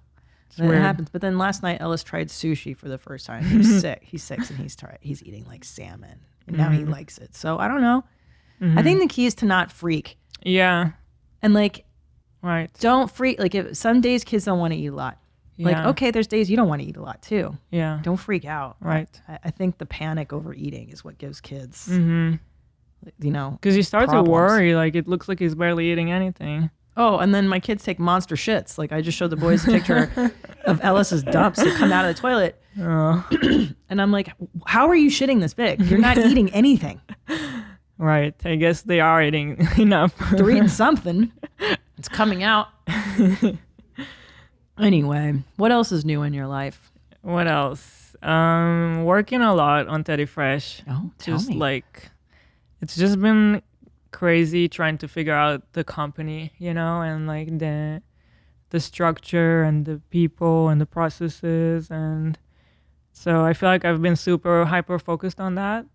Speaker 5: That
Speaker 4: weird.
Speaker 5: happens. But then last night Ellis tried sushi for the first time. He's sick. He's 6 and he's eating like salmon. And now he likes it. So I don't know. I think the key is to not freak.
Speaker 4: Yeah.
Speaker 5: And like
Speaker 4: Right.
Speaker 5: don't freak. Like if some days kids don't want to eat a lot. Like,
Speaker 4: Yeah.
Speaker 5: okay, there's days you don't want to eat a lot too.
Speaker 4: Yeah.
Speaker 5: Don't freak out.
Speaker 4: Right.
Speaker 5: I think the panic over eating is what gives kids,
Speaker 4: Mm-hmm.
Speaker 5: you know.
Speaker 4: Because you start to
Speaker 5: problems.
Speaker 4: worry. Like it looks like he's barely eating anything.
Speaker 5: Oh, and then my kids take monster shits. Like I just showed the boys a picture of Ellis's dumps that come out of the toilet. And I'm like, how are you shitting this big? You're not eating anything.
Speaker 4: Right. I guess they are eating enough.
Speaker 5: They're eating something. It's coming out. Anyway, what else is new in your life?
Speaker 4: What else? Working a lot on Teddy Fresh.
Speaker 5: Oh, tell
Speaker 4: Just
Speaker 5: me.
Speaker 4: like, it's just been crazy trying to figure out the company, you know, and like the structure and the people and the processes. And so I feel like I've been super hyper focused on that.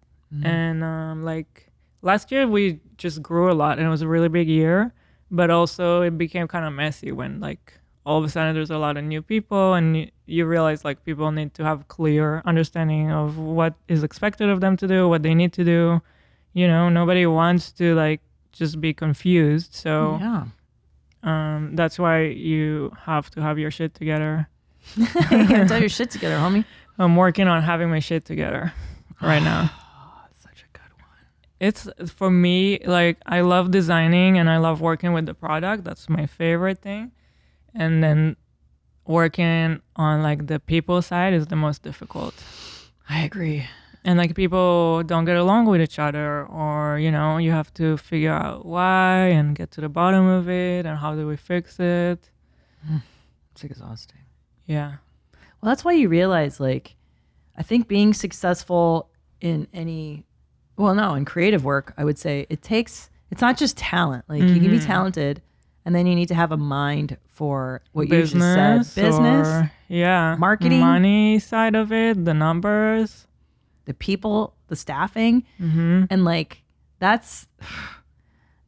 Speaker 4: And like last year we just grew a lot and it was a really big year, but also it became kind of messy when like all of a sudden there's a lot of new people and you realize like people need to have clear understanding of what is expected of them to do, what they need to do. You know, nobody wants to like just be confused. So that's why you have to have your shit together.
Speaker 5: You gotta tell your shit together, homie.
Speaker 4: I'm working on having my shit together right now.
Speaker 5: Such a good one.
Speaker 4: It's for me, like I love designing and I love working with the product. That's my favorite thing. And then working on like the people side is the most difficult.
Speaker 5: I agree.
Speaker 4: And like people don't get along with each other, or you know, you have to figure out why and get to the bottom of it and how do we fix it.
Speaker 5: It's exhausting.
Speaker 4: Yeah.
Speaker 5: Well, that's why you realize, like, I think being successful in any, in creative work, I would say it's not just talent. Like, you can be talented, and then you need to have a mind for what you just said. Business.
Speaker 4: Or,
Speaker 5: marketing.
Speaker 4: Money side of it, the numbers.
Speaker 5: The people, the staffing. And, like, that's,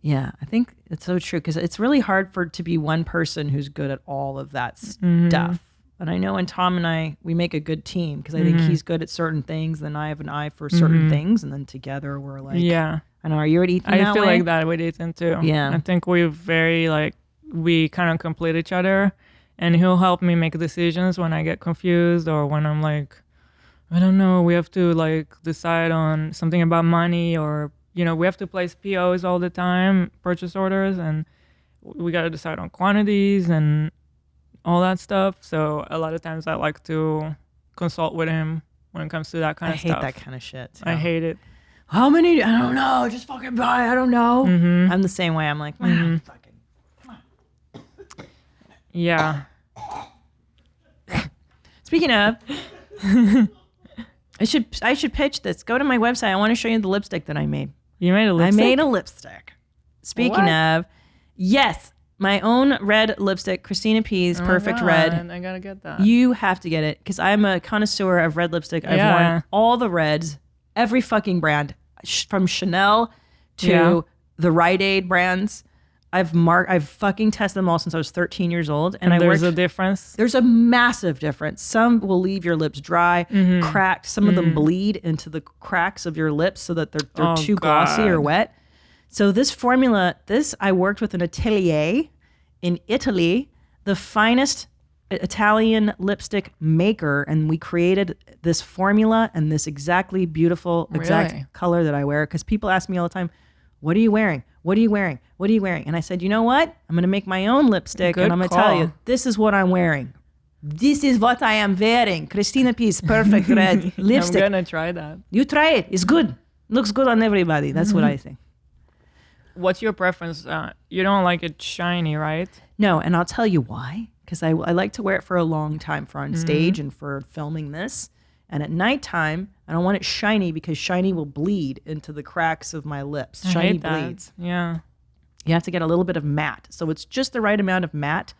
Speaker 5: I think it's so true, because it's really hard to be one person who's good at all of that stuff. And I know when Tom and I, we make a good team, because I think he's good at certain things, and I have an eye for certain things, and then together we're like, I know, are you at Ethan
Speaker 4: I
Speaker 5: that
Speaker 4: feel
Speaker 5: way?
Speaker 4: like that with Ethan too.
Speaker 5: Yeah.
Speaker 4: I think we're very like, we kind of complete each other, and he'll help me make decisions when I get confused, or when I'm like, I don't know, we have to like decide on something about money, or, you know, we have to place POs all the time, purchase orders, and we got to decide on quantities and all that stuff. So a lot of times I like to consult with him when it comes to that kind of stuff.
Speaker 5: I hate that kind of shit.
Speaker 4: I hate it.
Speaker 5: How many? I don't know. Just fucking buy. I don't know. I'm the same way. I'm like, fucking.
Speaker 4: Yeah.
Speaker 5: Speaking of, I should pitch this. Go to my website. I want to show you the lipstick that I made.
Speaker 4: You made a lipstick?
Speaker 5: I made a lipstick. Speaking of, yes, my own red lipstick, Christina P's Perfect Red.
Speaker 4: I gotta get that.
Speaker 5: You have to get it, because I'm a connoisseur of red lipstick. I've worn all the reds, every fucking brand, from Chanel to the Rite Aid brands. I've fucking tested them all since I was 13 years old. And
Speaker 4: there's a difference?
Speaker 5: There's a massive difference. Some will leave your lips dry, cracked. Some of them bleed into the cracks of your lips so that they're too glossy or wet. So this formula, I worked with an atelier in Italy, the finest Italian lipstick maker, and we created this formula and this exactly beautiful, exact color that I wear. Because people ask me all the time, what are you wearing? What are you wearing? What are you wearing? And I said, you know what? I'm going to make my own lipstick, and I'm going to tell you, this is what I'm wearing. This is what I am wearing. Christina P's Perfect Red lipstick.
Speaker 4: I'm going to try that.
Speaker 5: You try it. It's good. Looks good on everybody. That's what I think.
Speaker 4: what's your preference? You don't like it shiny, right?
Speaker 5: No, and I'll tell you why. Because I like to wear it for a long time for on stage and for filming this. And at nighttime, I don't want it shiny because shiny will bleed into the cracks of my lips.
Speaker 4: I
Speaker 5: Shiny
Speaker 4: hate that.
Speaker 5: bleeds.
Speaker 4: Yeah.
Speaker 5: You have to get a little bit of matte. So it's just the right amount of matte.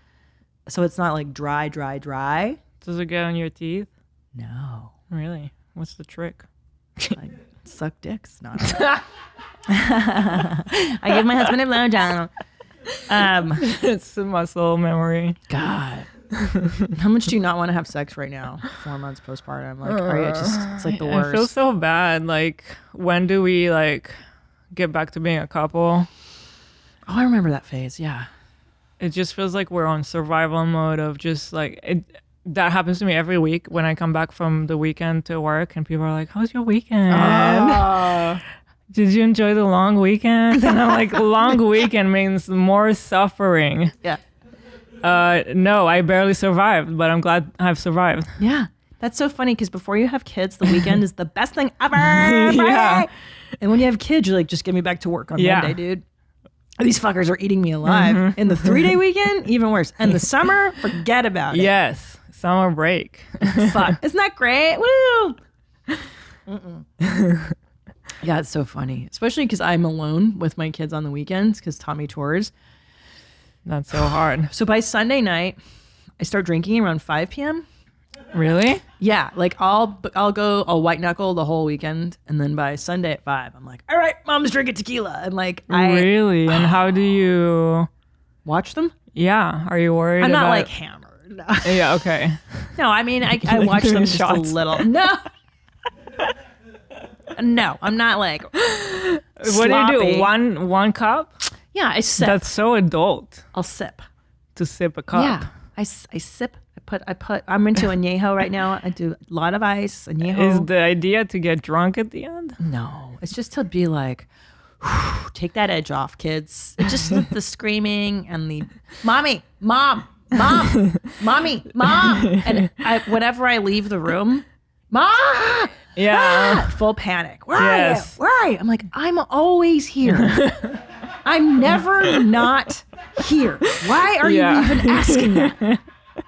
Speaker 5: So it's not like dry.
Speaker 4: Does it get on your teeth?
Speaker 5: No.
Speaker 4: Really? What's the trick?
Speaker 5: I suck dicks. Not I give my husband a blowjob.
Speaker 4: It's a muscle memory.
Speaker 5: God. How much do you not want to have sex right now? 4 months postpartum. Like, are you just, it's like the worst.
Speaker 4: I feel so bad. Like, when do we like get back to being a couple?
Speaker 5: Oh, I remember that phase. Yeah.
Speaker 4: It just feels like we're on survival mode of just like it. That happens to me every week when I come back from the weekend to work and people are like, how's your weekend? Did you enjoy the long weekend? And I'm like, long weekend means more suffering.
Speaker 5: Yeah.
Speaker 4: No, I barely survived, but I'm glad I've survived.
Speaker 5: Yeah. That's so funny because before you have kids, the weekend is the best thing ever.
Speaker 4: Yeah.
Speaker 5: And when you have kids, you're like, just get me back to work on
Speaker 4: Yeah.
Speaker 5: Monday, dude. These fuckers are eating me alive. In the 3-day weekend, even worse. And the summer, forget about it.
Speaker 4: Yes. Summer break.
Speaker 5: Fuck. Isn't that great? Woo! Yeah, it's so funny. Especially because I'm alone with my kids on the weekends because Tommy tours.
Speaker 4: That's so hard.
Speaker 5: So by Sunday night, I start drinking around 5 p.m.
Speaker 4: Really?
Speaker 5: Yeah, like I'll white knuckle the whole weekend, and then by Sunday at 5, I'm like, all right, mom's drinking tequila, and like I
Speaker 4: Really? And how do you
Speaker 5: watch them.
Speaker 4: Yeah. Are you worried
Speaker 5: I'm not
Speaker 4: about
Speaker 5: like hammered. No.
Speaker 4: Yeah, okay.
Speaker 5: No, I mean I watch them just
Speaker 4: shots.
Speaker 5: a little. No. No, I'm not like
Speaker 4: What do you do? One cup?
Speaker 5: Yeah, I sip.
Speaker 4: That's so adult
Speaker 5: I'll sip.
Speaker 4: to sip a cup.
Speaker 5: Yeah, I sip. I'm into añejo right now. I do a lot of ice, añejo.
Speaker 4: Is the idea to get drunk at the end?
Speaker 5: No, it's just to be like, take that edge off, kids. It's just the screaming and the mommy, mom, mommy, mom. And whenever I leave the room, mom,
Speaker 4: Yeah.
Speaker 5: full panic. Where
Speaker 4: Yes.
Speaker 5: are you? Where are you? I'm like, I'm always here. I'm never not here. Why are
Speaker 4: Yeah.
Speaker 5: you even asking that?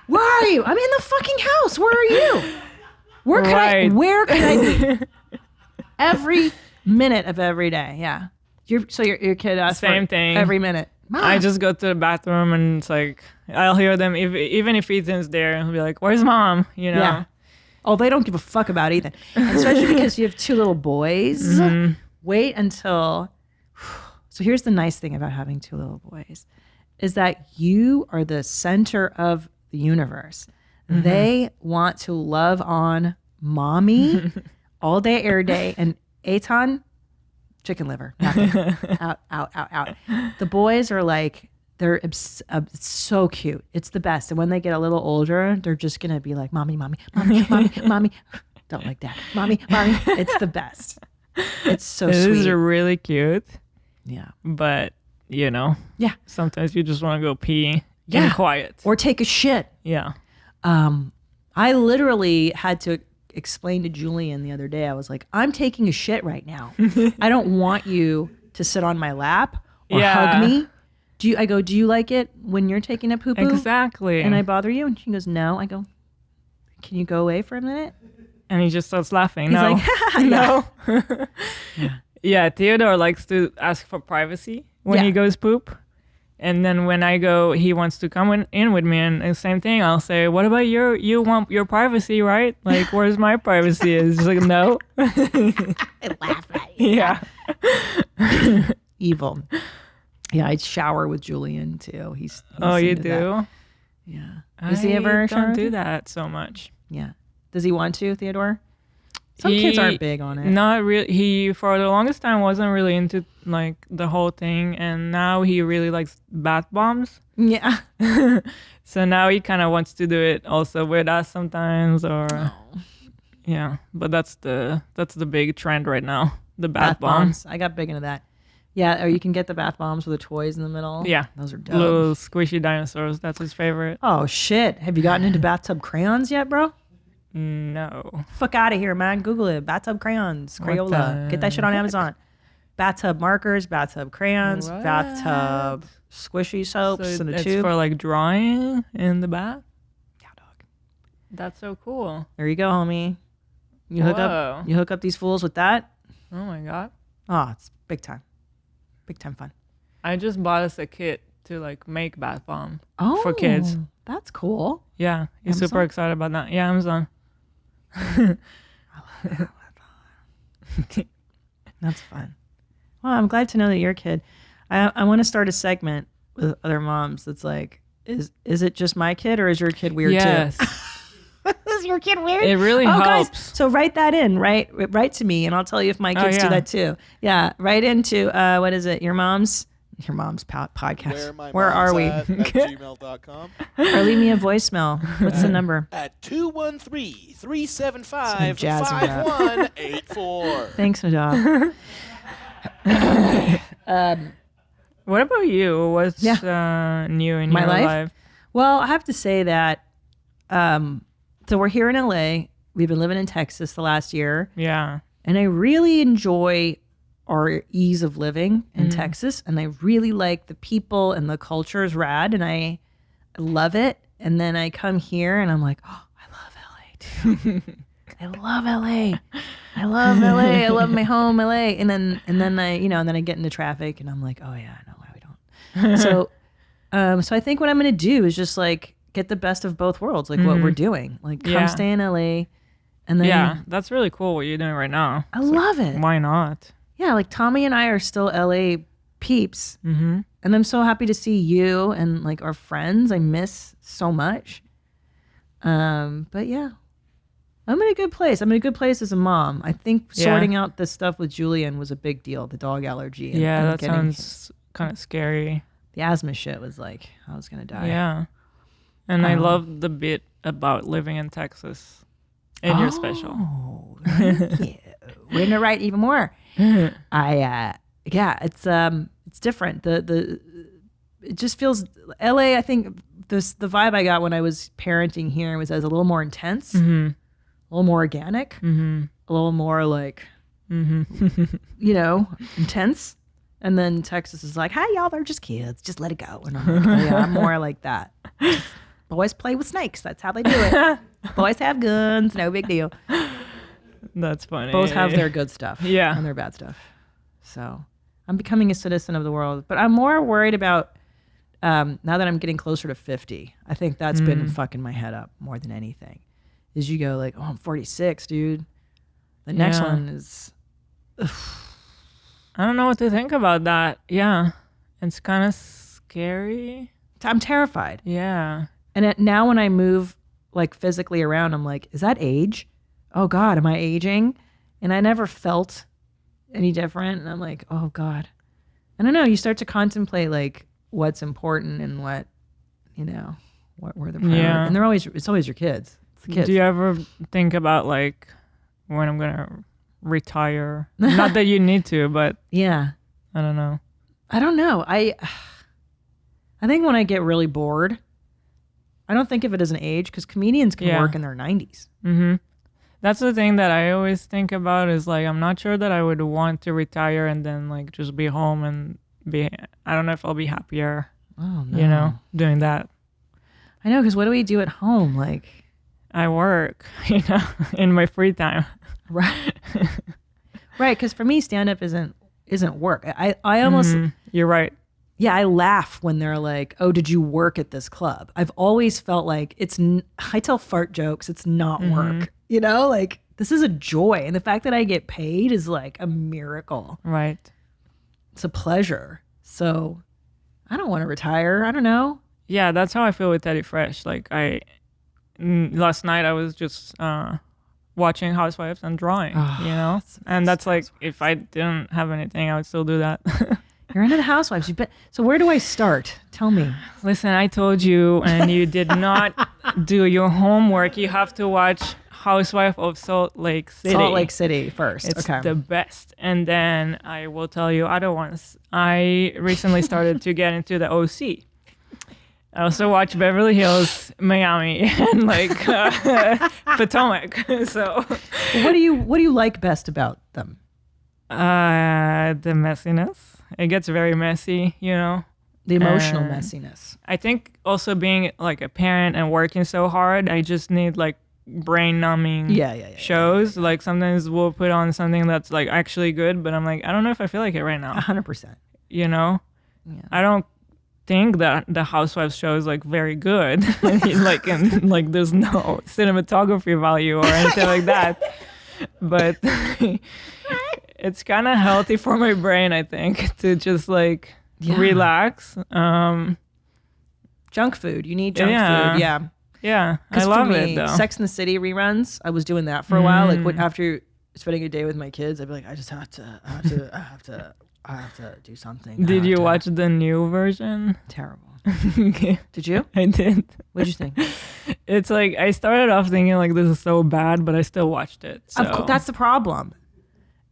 Speaker 5: Where are you? I'm in the fucking house. Where are you? Where could
Speaker 4: Right.
Speaker 5: Where could I be? Every minute of every day. Yeah. Your kid asks
Speaker 4: Same
Speaker 5: for
Speaker 4: thing.
Speaker 5: every minute. Mom.
Speaker 4: I just go to the bathroom and it's like I'll hear them even if Ethan's there, I'll be like, "Where's mom?" You know.
Speaker 5: Yeah. Oh, they don't give a fuck about Ethan. And especially because you have 2 little boys.
Speaker 4: Mm-hmm.
Speaker 5: Wait until. So here's the nice thing about having 2 little boys is that you are the center of the universe.
Speaker 4: Mm-hmm.
Speaker 5: They want to love on mommy all day, every day. And Eitan, chicken liver. Nothing. out. The boys are like, they're so cute. It's the best. And when they get a little older, they're just going to be like, mommy. Don't like that. Mommy. It's the best. It's so
Speaker 4: It
Speaker 5: sweet.
Speaker 4: is really cute,
Speaker 5: Yeah.
Speaker 4: but you know,
Speaker 5: Yeah.
Speaker 4: sometimes you just want to go pee
Speaker 5: Yeah.
Speaker 4: in quiet.
Speaker 5: Or take a shit.
Speaker 4: Yeah.
Speaker 5: I literally had to explain to Julian the other day. I was like, I'm taking a shit right now. I don't want you to sit on my lap or
Speaker 4: Yeah.
Speaker 5: hug me. Do you like it when you're taking a poo-poo?
Speaker 4: Exactly.
Speaker 5: And I bother you? And she goes, no. I go, can you go away for a minute?
Speaker 4: And he just starts laughing.
Speaker 5: He's
Speaker 4: No.
Speaker 5: like,
Speaker 4: No. Yeah, Theodore likes to ask for privacy when he goes poop. And then when I go, he wants to come in with me. And the same thing, I'll say, what about you want your privacy, right? Like, where's my privacy? He's just like, no.
Speaker 5: I laugh at you.
Speaker 4: Yeah.
Speaker 5: Evil. Yeah, I shower with Julian too. He's
Speaker 4: Oh, you
Speaker 5: into that.
Speaker 4: do?
Speaker 5: Yeah.
Speaker 4: I
Speaker 5: Does he ever shower
Speaker 4: don't
Speaker 5: with
Speaker 4: do
Speaker 5: you?
Speaker 4: that so much.
Speaker 5: Yeah. Does he want to, Theodore? Some kids aren't big on it.
Speaker 4: Not really. He, for the longest time, wasn't really into like the whole thing. And now he really likes bath bombs.
Speaker 5: Yeah.
Speaker 4: So now he kind of wants to do it also with us sometimes, or yeah. But that's the big trend right now. The bath bombs.
Speaker 5: I got big into that. Yeah, or you can get the bath bombs with the toys in the middle.
Speaker 4: Yeah,
Speaker 5: Those are dope.
Speaker 4: little squishy dinosaurs. That's his favorite.
Speaker 5: Oh shit! Have you gotten into bathtub crayons yet, bro?
Speaker 4: No.
Speaker 5: Fuck out of here, man. Google it. Bathtub crayons, Crayola. Get that shit on Amazon. bathtub markers, bathtub crayons,
Speaker 4: What?
Speaker 5: bathtub squishy soaps
Speaker 4: So
Speaker 5: in a
Speaker 4: it's
Speaker 5: tube.
Speaker 4: for like drawing in the bath.
Speaker 5: Yeah, dog.
Speaker 4: That's so cool.
Speaker 5: There you go, homie. You
Speaker 4: Whoa.
Speaker 5: hook up these fools with that.
Speaker 4: Oh my god.
Speaker 5: Oh, it's big time fun.
Speaker 4: I just bought us a kit to like make bath bomb
Speaker 5: Oh,
Speaker 4: for kids.
Speaker 5: That's cool.
Speaker 4: Yeah, he's super
Speaker 5: Amazon?
Speaker 4: excited about that. Yeah, Amazon.
Speaker 5: That's fun. Well, I'm glad to know that you're a kid. I want to start a segment with other moms that's like, is it just my kid or is your kid weird
Speaker 4: Yes.
Speaker 5: too? Is your kid weird?
Speaker 4: It really
Speaker 5: Oh,
Speaker 4: helps.
Speaker 5: guys, so write that in, write to me, and I'll tell you if my kids do
Speaker 4: yeah.
Speaker 5: that too. Yeah, write into what is it? Your mom's podcast. Where are we?
Speaker 1: At gmail.com.
Speaker 5: Or leave me a voicemail. What's the number?
Speaker 1: At 213-375-5184.
Speaker 5: Thanks, Nadav.
Speaker 4: What about you? What's new in
Speaker 5: My
Speaker 4: your
Speaker 5: life?
Speaker 4: life?
Speaker 5: Well, I have to say that. So we're here in LA. We've been living in Texas the last year,
Speaker 4: Yeah.
Speaker 5: and I really enjoy our ease of living in Texas, and I really like the people and the culture is rad, and I love it. And then I come here, and I'm like, oh, I love LA too. I love LA. I love LA. I love my home, LA. And then I, then I get into traffic, and I'm like, oh yeah, no, we don't. So I think what I'm gonna do is just like get the best of both worlds, like what we're doing. Like come
Speaker 4: Yeah.
Speaker 5: stay in LA, and then
Speaker 4: Yeah, that's really cool what you're doing right now.
Speaker 5: I love it.
Speaker 4: Why not?
Speaker 5: Yeah, like Tommy and I are still LA peeps, and I'm so happy to see you and like our friends. I miss so much. But yeah, I'm in a good place. I'm in a good place as a mom. I think sorting out this stuff with Julian was a big deal. The dog allergy. And,
Speaker 4: Yeah,
Speaker 5: and
Speaker 4: that sounds kind of scary.
Speaker 5: the asthma shit was like I was gonna die.
Speaker 4: Yeah. And I love the bit about living in Texas in your special.
Speaker 5: Oh, thank you. We're gonna write even more. It's different. It just feels LA. I think the vibe I got when I was parenting here was as a little more intense, a little more organic, a little more like, intense. And then Texas is like, "Hi, y'all, they're just kids. Just let it go." And I'm like, "Oh yeah, I'm more like that. Boys play with snakes. That's how they do it. Boys have guns. No big deal."
Speaker 4: That's funny.
Speaker 5: Both have their good stuff,
Speaker 4: Yeah.
Speaker 5: and their bad stuff. So I'm becoming a citizen of the world, but I'm more worried about now that I'm getting closer to 50. I think that's been fucking my head up more than anything. Is you go like, oh, I'm 46, dude. The next
Speaker 4: Yeah.
Speaker 5: one is
Speaker 4: I don't know what to think about that. Yeah. It's kind of scary.
Speaker 5: I'm terrified.
Speaker 4: Yeah.
Speaker 5: And now when I move like physically around, I'm like, is that age? Oh God, am I aging? And I never felt any different. And I'm like, oh God. I don't know. You start to contemplate like what's important and what were the priorities.
Speaker 4: Yeah.
Speaker 5: And it's always your kids. It's the kids.
Speaker 4: Do you ever think about like when I'm going to retire? Not that you need to, but
Speaker 5: Yeah.
Speaker 4: I don't know.
Speaker 5: I don't know. I think when I get really bored, I don't think of it as an age because comedians can
Speaker 4: Yeah.
Speaker 5: work in their 90s.
Speaker 4: That's the thing that I always think about is like, I'm not sure that I would want to retire and then like just be home and I don't know if I'll be happier,
Speaker 5: Oh no.
Speaker 4: doing that.
Speaker 5: I know, because what do we do at home? Like,
Speaker 4: I work, in my free time.
Speaker 5: right. Right, because for me, stand-up isn't work. I almost,
Speaker 4: You're right.
Speaker 5: yeah, I laugh when they're like, oh, did you work at this club? I've always felt like I tell fart jokes. It's not work, like this is a joy. And the fact that I get paid is like a miracle.
Speaker 4: Right.
Speaker 5: It's a pleasure. So I don't want to retire. I don't know.
Speaker 4: Yeah, that's how I feel with Teddy Fresh. Like last night I was just watching Housewives and drawing, and that's like, if I didn't have anything, I would still do that.
Speaker 5: You're into the Housewives. So where do I start? Tell me.
Speaker 4: Listen, I told you, and you did not do your homework. You have to watch Housewife of Salt Lake City.
Speaker 5: Salt Lake City first.
Speaker 4: It's
Speaker 5: okay.
Speaker 4: the best. And then I will tell you other ones. I recently started to get into the OC. I also watch Beverly Hills, Miami, and like Potomac. So
Speaker 5: What do you like best about them?
Speaker 4: The messiness. It gets very messy, you know.
Speaker 5: The emotional messiness.
Speaker 4: I think also being like a parent and working so hard, I just need like brain numbing shows. Like sometimes we'll put on something that's like actually good, but I'm like, I don't know if I feel like it right now.
Speaker 5: 100%.
Speaker 4: You know? Yeah. I don't think that the Housewives show is like very good. Like, and like there's no cinematography value or anything like that. But it's kind of healthy for my brain, I think, to just like relax.
Speaker 5: Junk food. You need junk food. Yeah.
Speaker 4: Yeah. I love it though.
Speaker 5: Sex and the City reruns. I was doing that for a while. Like after spending a day with my kids, I'd be like, I have to do something.
Speaker 4: Did you watch the new version?
Speaker 5: Terrible.
Speaker 4: Okay.
Speaker 5: Did you?
Speaker 4: I did.
Speaker 5: What'd you think?
Speaker 4: It's like I started off thinking like this is so bad, but I still watched it. So.
Speaker 5: That's the problem.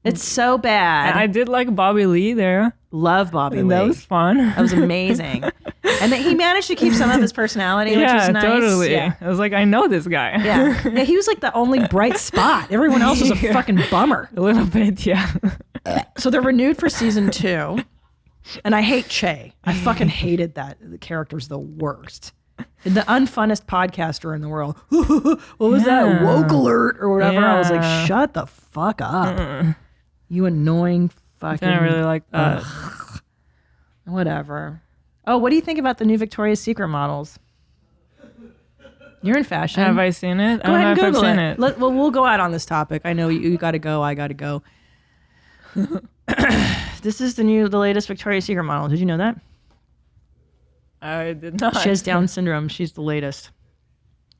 Speaker 5: It's so bad.
Speaker 4: And I did like Bobby Lee there.
Speaker 5: Love Bobby Lee.
Speaker 4: That was fun.
Speaker 5: That was amazing. And he managed to keep some of his personality, which was nice.
Speaker 4: Totally.
Speaker 5: Yeah,
Speaker 4: I was like, I know this guy.
Speaker 5: Yeah, he was like the only bright spot. Everyone else was a fucking bummer.
Speaker 4: A little bit, yeah.
Speaker 5: So they're renewed for season 2. And I hate Che. I fucking hated that. The character's the worst. The unfunnest podcaster in the world. What was that? Woke alert or whatever. I was like, shut the fuck up. You annoying fucking...
Speaker 4: I didn't really like that.
Speaker 5: Whatever. Oh, what do you think about the new Victoria's Secret models? You're in fashion.
Speaker 4: Have I seen it?
Speaker 5: Go ahead and Google
Speaker 4: I've seen it.
Speaker 5: Well, we'll go out on this topic. I know you got to go. I got to go. This is the latest Victoria's Secret model. Did you know that?
Speaker 4: I did not.
Speaker 5: She has Down syndrome. She's the latest.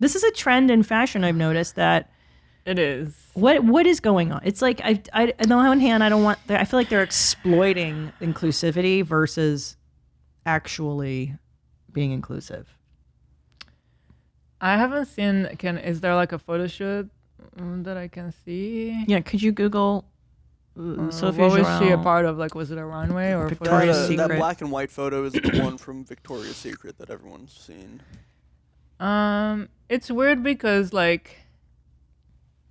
Speaker 5: This is a trend in fashion. I've noticed that.
Speaker 4: It is.
Speaker 5: What is going on? It's like I on the one hand, I feel like they're exploiting inclusivity versus actually being inclusive.
Speaker 4: I haven't seen. Is there like a photo shoot that I can see?
Speaker 5: Yeah. Could you Google?
Speaker 4: Sophie what was she a part of? Like, was it a runway or
Speaker 5: Victoria's Secret?
Speaker 6: That black and white photo is the one from Victoria's Secret that everyone's seen.
Speaker 4: It's weird because like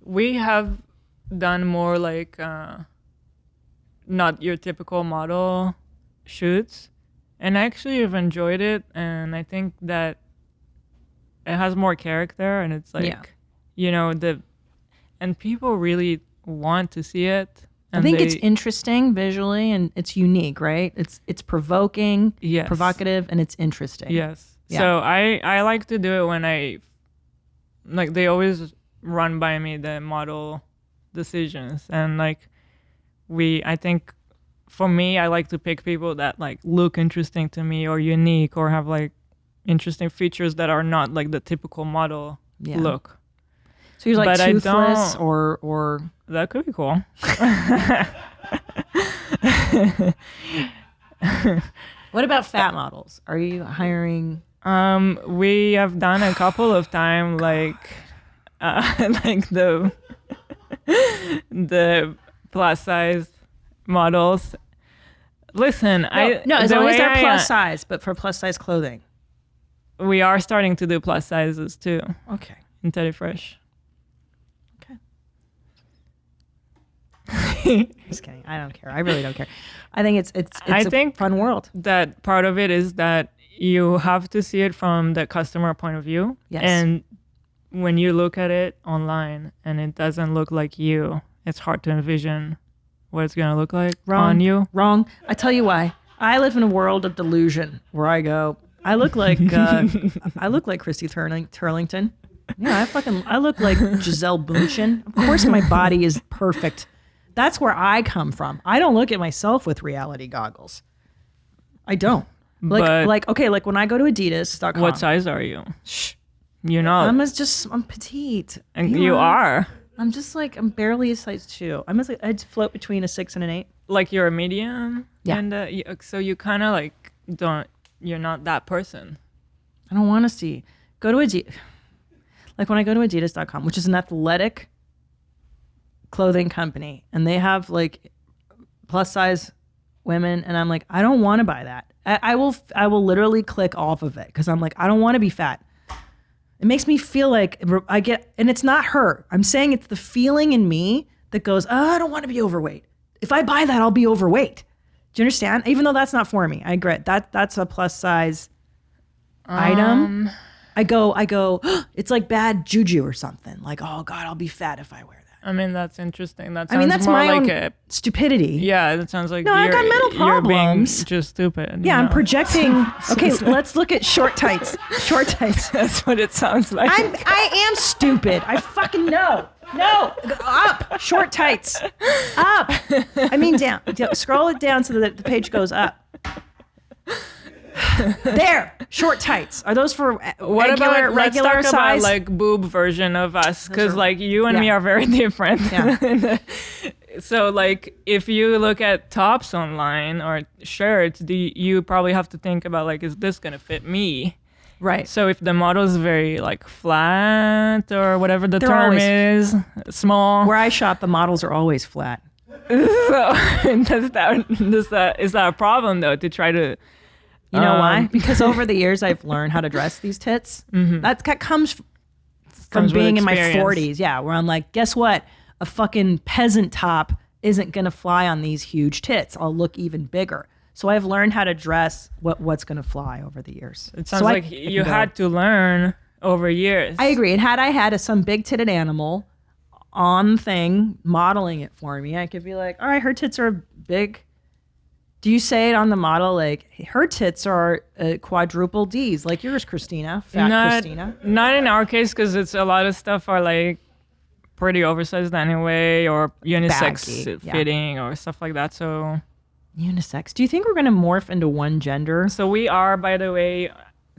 Speaker 4: we have done more like not your typical model shoots, and I actually have enjoyed it, and I think that it has more character, and it's like you know and people really want to see it.
Speaker 5: I think it's interesting visually and it's unique, right? It's provoking, provocative, and it's interesting.
Speaker 4: Yes. Yeah. So I like to do it when they always run by me the model decisions, and like I think for me I like to pick people that like look interesting to me or unique or have like interesting features that are not like the typical model look.
Speaker 5: So you're like toothless or
Speaker 4: that could be cool.
Speaker 5: What about fat models? Are you hiring?
Speaker 4: We have done a couple of times, like the plus size models. Listen,
Speaker 5: no, as long as they're plus size, but for plus size clothing.
Speaker 4: We are starting to do plus sizes too.
Speaker 5: Okay.
Speaker 4: In Teddy Fresh.
Speaker 5: Just kidding. I don't care. I really don't care. I think it's a fun world.
Speaker 4: That part of it is that you have to see it from the customer point of view.
Speaker 5: Yes.
Speaker 4: And when you look at it online and it doesn't look like you, it's hard to envision what it's going to look like on you.
Speaker 5: Wrong. I tell you why. I live in a world of delusion where I go, I look like Christy Turlington. Yeah, I look like Giselle Bündchen. Of course my body is perfect. That's where I come from. I don't look at myself with reality goggles. I don't. Like when I go to Adidas.com.
Speaker 4: What size are you? You're not.
Speaker 5: I'm petite.
Speaker 4: And you are.
Speaker 5: I'm barely a size 2. I'd float between a 6 and an 8.
Speaker 4: Like you're a medium?
Speaker 5: Yeah.
Speaker 4: And so you kind of like you're not that person.
Speaker 5: I don't want to see. Go to Adidas. Like when I go to Adidas.com, which is an athletic clothing company, and they have like plus size women, and I'm like, I don't want to buy that. I will literally click off of it because I'm like, I don't want to be fat. It makes me feel like and it's not her. I'm saying it's the feeling in me that goes, oh, I don't want to be overweight. if I buy that, I'll be overweight. Do you understand? Even though that's not for me. I agree. That's a plus size item. I go, it's like bad juju or something. Like, oh God, I'll be fat if I wear that.
Speaker 4: I mean, that's interesting. That sounds
Speaker 5: that's
Speaker 4: more
Speaker 5: my
Speaker 4: like
Speaker 5: own stupidity.
Speaker 4: Yeah, that sounds like
Speaker 5: I got mental
Speaker 4: you're being
Speaker 5: problems.
Speaker 4: just stupid.
Speaker 5: Yeah, I'm projecting. Okay, let's look at short tights. Short tights.
Speaker 4: That's what it sounds like.
Speaker 5: I am stupid. I fucking know. No, up. Short tights. Up. I mean down. Scroll it down so that the page goes up. There. Short tights. Are those for
Speaker 4: What
Speaker 5: regular
Speaker 4: let's talk
Speaker 5: size?
Speaker 4: about like boob version of us, because like you and me are very different.
Speaker 5: Yeah.
Speaker 4: So like if you look at tops online or shirts, you probably have to think about like, is this gonna fit me?
Speaker 5: Right.
Speaker 4: So if the model is very like flat or whatever the
Speaker 5: They're
Speaker 4: term
Speaker 5: always
Speaker 4: is, small.
Speaker 5: Where I shop, the models are always flat.
Speaker 4: So is that a problem though, to try to?
Speaker 5: You know why? Because over the years, I've learned how to dress these tits. That comes from being in my 40s. Yeah, where I'm like, guess what? A fucking peasant top isn't going to fly on these huge tits. I'll look even bigger. So I've learned how to dress what's going to fly over the years.
Speaker 4: It sounds like you had to learn over years.
Speaker 5: I agree. And had I had some big-titted animal on thing modeling it for me, I could be like, all right, her tits are big. Do you say it on the model like her tits are quadruple D's like yours, Christina? Christina.
Speaker 4: Not in our case, because it's a lot of stuff are like pretty oversized anyway, or unisex fitting or stuff like that. So
Speaker 5: unisex. Do you think we're gonna morph into one gender?
Speaker 4: So we are, by the way,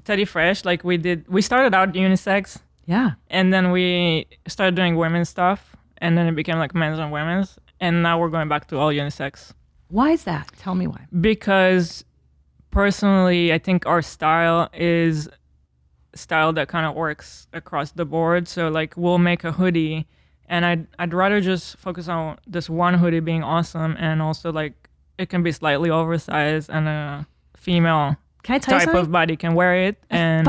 Speaker 4: Teddy Fresh. Like we started out unisex.
Speaker 5: Yeah.
Speaker 4: And then we started doing women's stuff, and then it became like men's and women's, and now we're going back to all unisex.
Speaker 5: Why is that? Tell me why.
Speaker 4: Because personally, I think our style is style that kind of works across the board. So like we'll make a hoodie, and I'd rather just focus on this one hoodie being awesome, and also like it can be slightly oversized, and a female type of body can wear it. And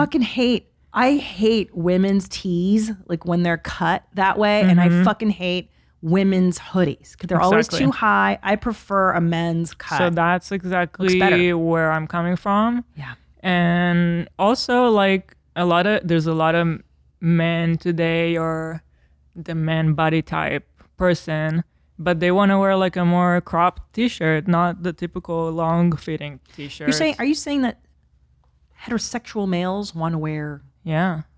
Speaker 5: I hate women's tees, like when they're cut that way, and I fucking hate women's hoodies because they're always too high. I prefer a men's cut.
Speaker 4: So that's exactly where I'm coming from.
Speaker 5: Yeah.
Speaker 4: And also like there's a lot of men today, or the man body type person, but they want to wear like a more cropped t-shirt, not the typical long fitting t-shirt.
Speaker 5: Are you saying that heterosexual males want to wear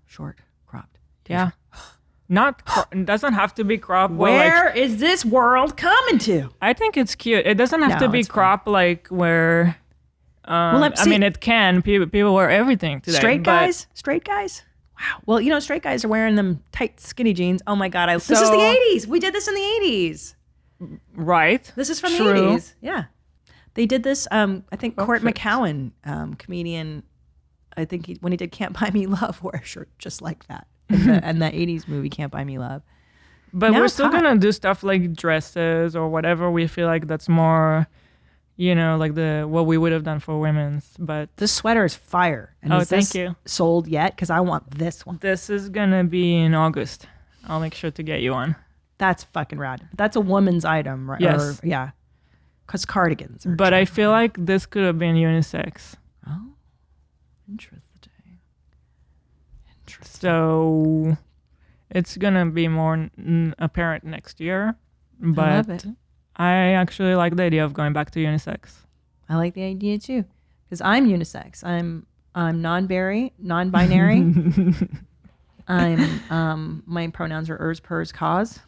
Speaker 5: short cropped t-shirt?
Speaker 4: Yeah. It doesn't have to be cropped.
Speaker 5: Where is this world coming to?
Speaker 4: I think it's cute. It doesn't have to be cropped like where. I mean, it can. People wear everything today.
Speaker 5: Straight guys. Wow. Well, straight guys are wearing them tight, skinny jeans. Oh my God! This is the '80s. We did this in the '80s.
Speaker 4: Right.
Speaker 5: This is from the '80s. Yeah. They did this. I think Court McCowan, comedian. I think when he did "Can't Buy Me Love," wore a shirt just like that. And the 80s movie Can't Buy Me Love.
Speaker 4: But we're still gonna do stuff like dresses or whatever we feel like that's more, like what we would have done for women's. But
Speaker 5: this sweater is fire. And
Speaker 4: thank you.
Speaker 5: Sold yet? Because I want this one.
Speaker 4: This is gonna be in August. I'll make sure to get you one.
Speaker 5: That's fucking rad. That's a woman's item, right?
Speaker 4: Yes.
Speaker 5: Yeah. Because cardigans are.
Speaker 4: But I feel like this could have been unisex.
Speaker 5: Oh, interesting.
Speaker 4: So it's gonna be more apparent next year, but
Speaker 5: I love it.
Speaker 4: I actually like the idea of going back to unisex.
Speaker 5: I like the idea too, because I'm unisex. I'm non-binary. I'm my pronouns are ers, pers, cause.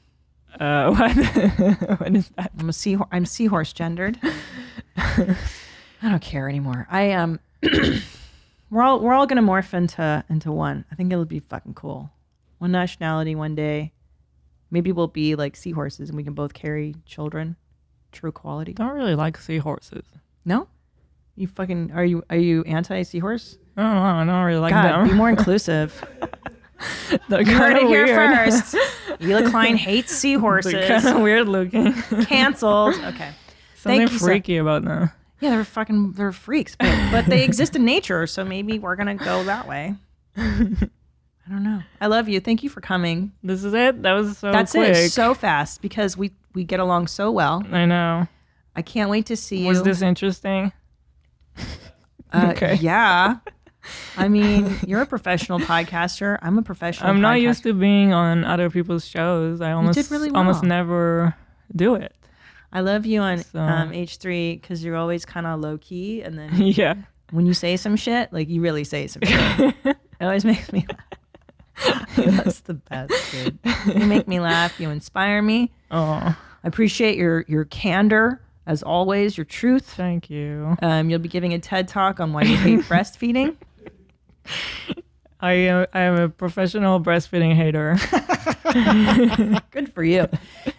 Speaker 4: What? What is that?
Speaker 5: I'm seahorse gendered. I don't care anymore. We're all gonna morph into one. I think it'll be fucking cool. One nationality one day. Maybe we'll be like seahorses and we can both carry children. True equality.
Speaker 4: Don't really like seahorses.
Speaker 5: No? You fucking are you anti seahorse?
Speaker 4: I don't really like
Speaker 5: God,
Speaker 4: them.
Speaker 5: be more inclusive.
Speaker 4: They're
Speaker 5: You heard it here
Speaker 4: weird.
Speaker 5: first. Hila Klein hates seahorses.
Speaker 4: They're kind of weird looking.
Speaker 5: Canceled. Okay.
Speaker 4: Something freaky about them.
Speaker 5: Yeah, they're freaks, but they exist in nature, so maybe we're gonna go that way. I don't know. I love you. Thank you for coming.
Speaker 4: This is it. That was so
Speaker 5: That's
Speaker 4: quick.
Speaker 5: it. So fast because we get along so well.
Speaker 4: I know.
Speaker 5: I can't wait to see you.
Speaker 4: Was this interesting? Okay.
Speaker 5: Yeah. I mean, you're a professional podcaster. I'm a professional
Speaker 4: I'm not
Speaker 5: podcaster.
Speaker 4: used to being on other people's shows. I
Speaker 5: did really well.
Speaker 4: almost never do it.
Speaker 5: I love you on
Speaker 4: So-
Speaker 5: H3 because you're always kind of low key, and then
Speaker 4: Yeah.
Speaker 5: when you say some shit, like you really say some shit. It always makes me laugh. That's the best, dude. You make me laugh. You inspire me.
Speaker 4: Oh,
Speaker 5: I appreciate your candor, as always, your truth.
Speaker 4: thank you.
Speaker 5: You'll be giving a TED Talk on why you hate breastfeeding.
Speaker 4: I am a professional breastfeeding hater.
Speaker 5: Good for you.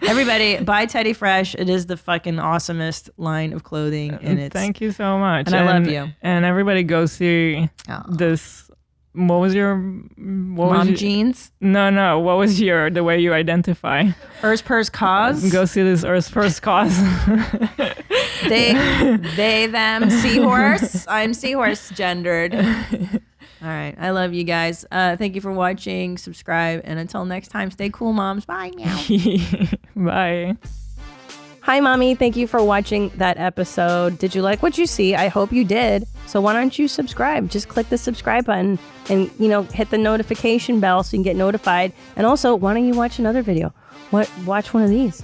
Speaker 5: Everybody, buy Teddy Fresh. It is the fucking awesomest line of clothing. And it's
Speaker 4: Thank you so much.
Speaker 5: And I love you.
Speaker 4: And everybody go see this. What was your
Speaker 5: Mom jeans.
Speaker 4: No. What was the way you identify?
Speaker 5: Ers pers cause.
Speaker 4: Go see this Earth's First Cause.
Speaker 5: They, them, seahorse. I'm seahorse gendered. All right. I love you guys. Thank you for watching. Subscribe. And until next time, stay cool, moms. Bye. Meow.
Speaker 4: Bye.
Speaker 7: Hi, Mommy. Thank you for watching that episode. Did you like what you see? I hope you did. So why don't you subscribe? Just click the subscribe button and, hit the notification bell so you can get notified. And also, why don't you watch another video? Watch one of these.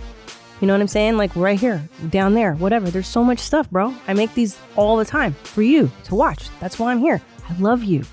Speaker 7: You know what I'm saying? Like right here, down there, whatever. There's so much stuff, bro. I make these all the time for you to watch. That's why I'm here. I love you.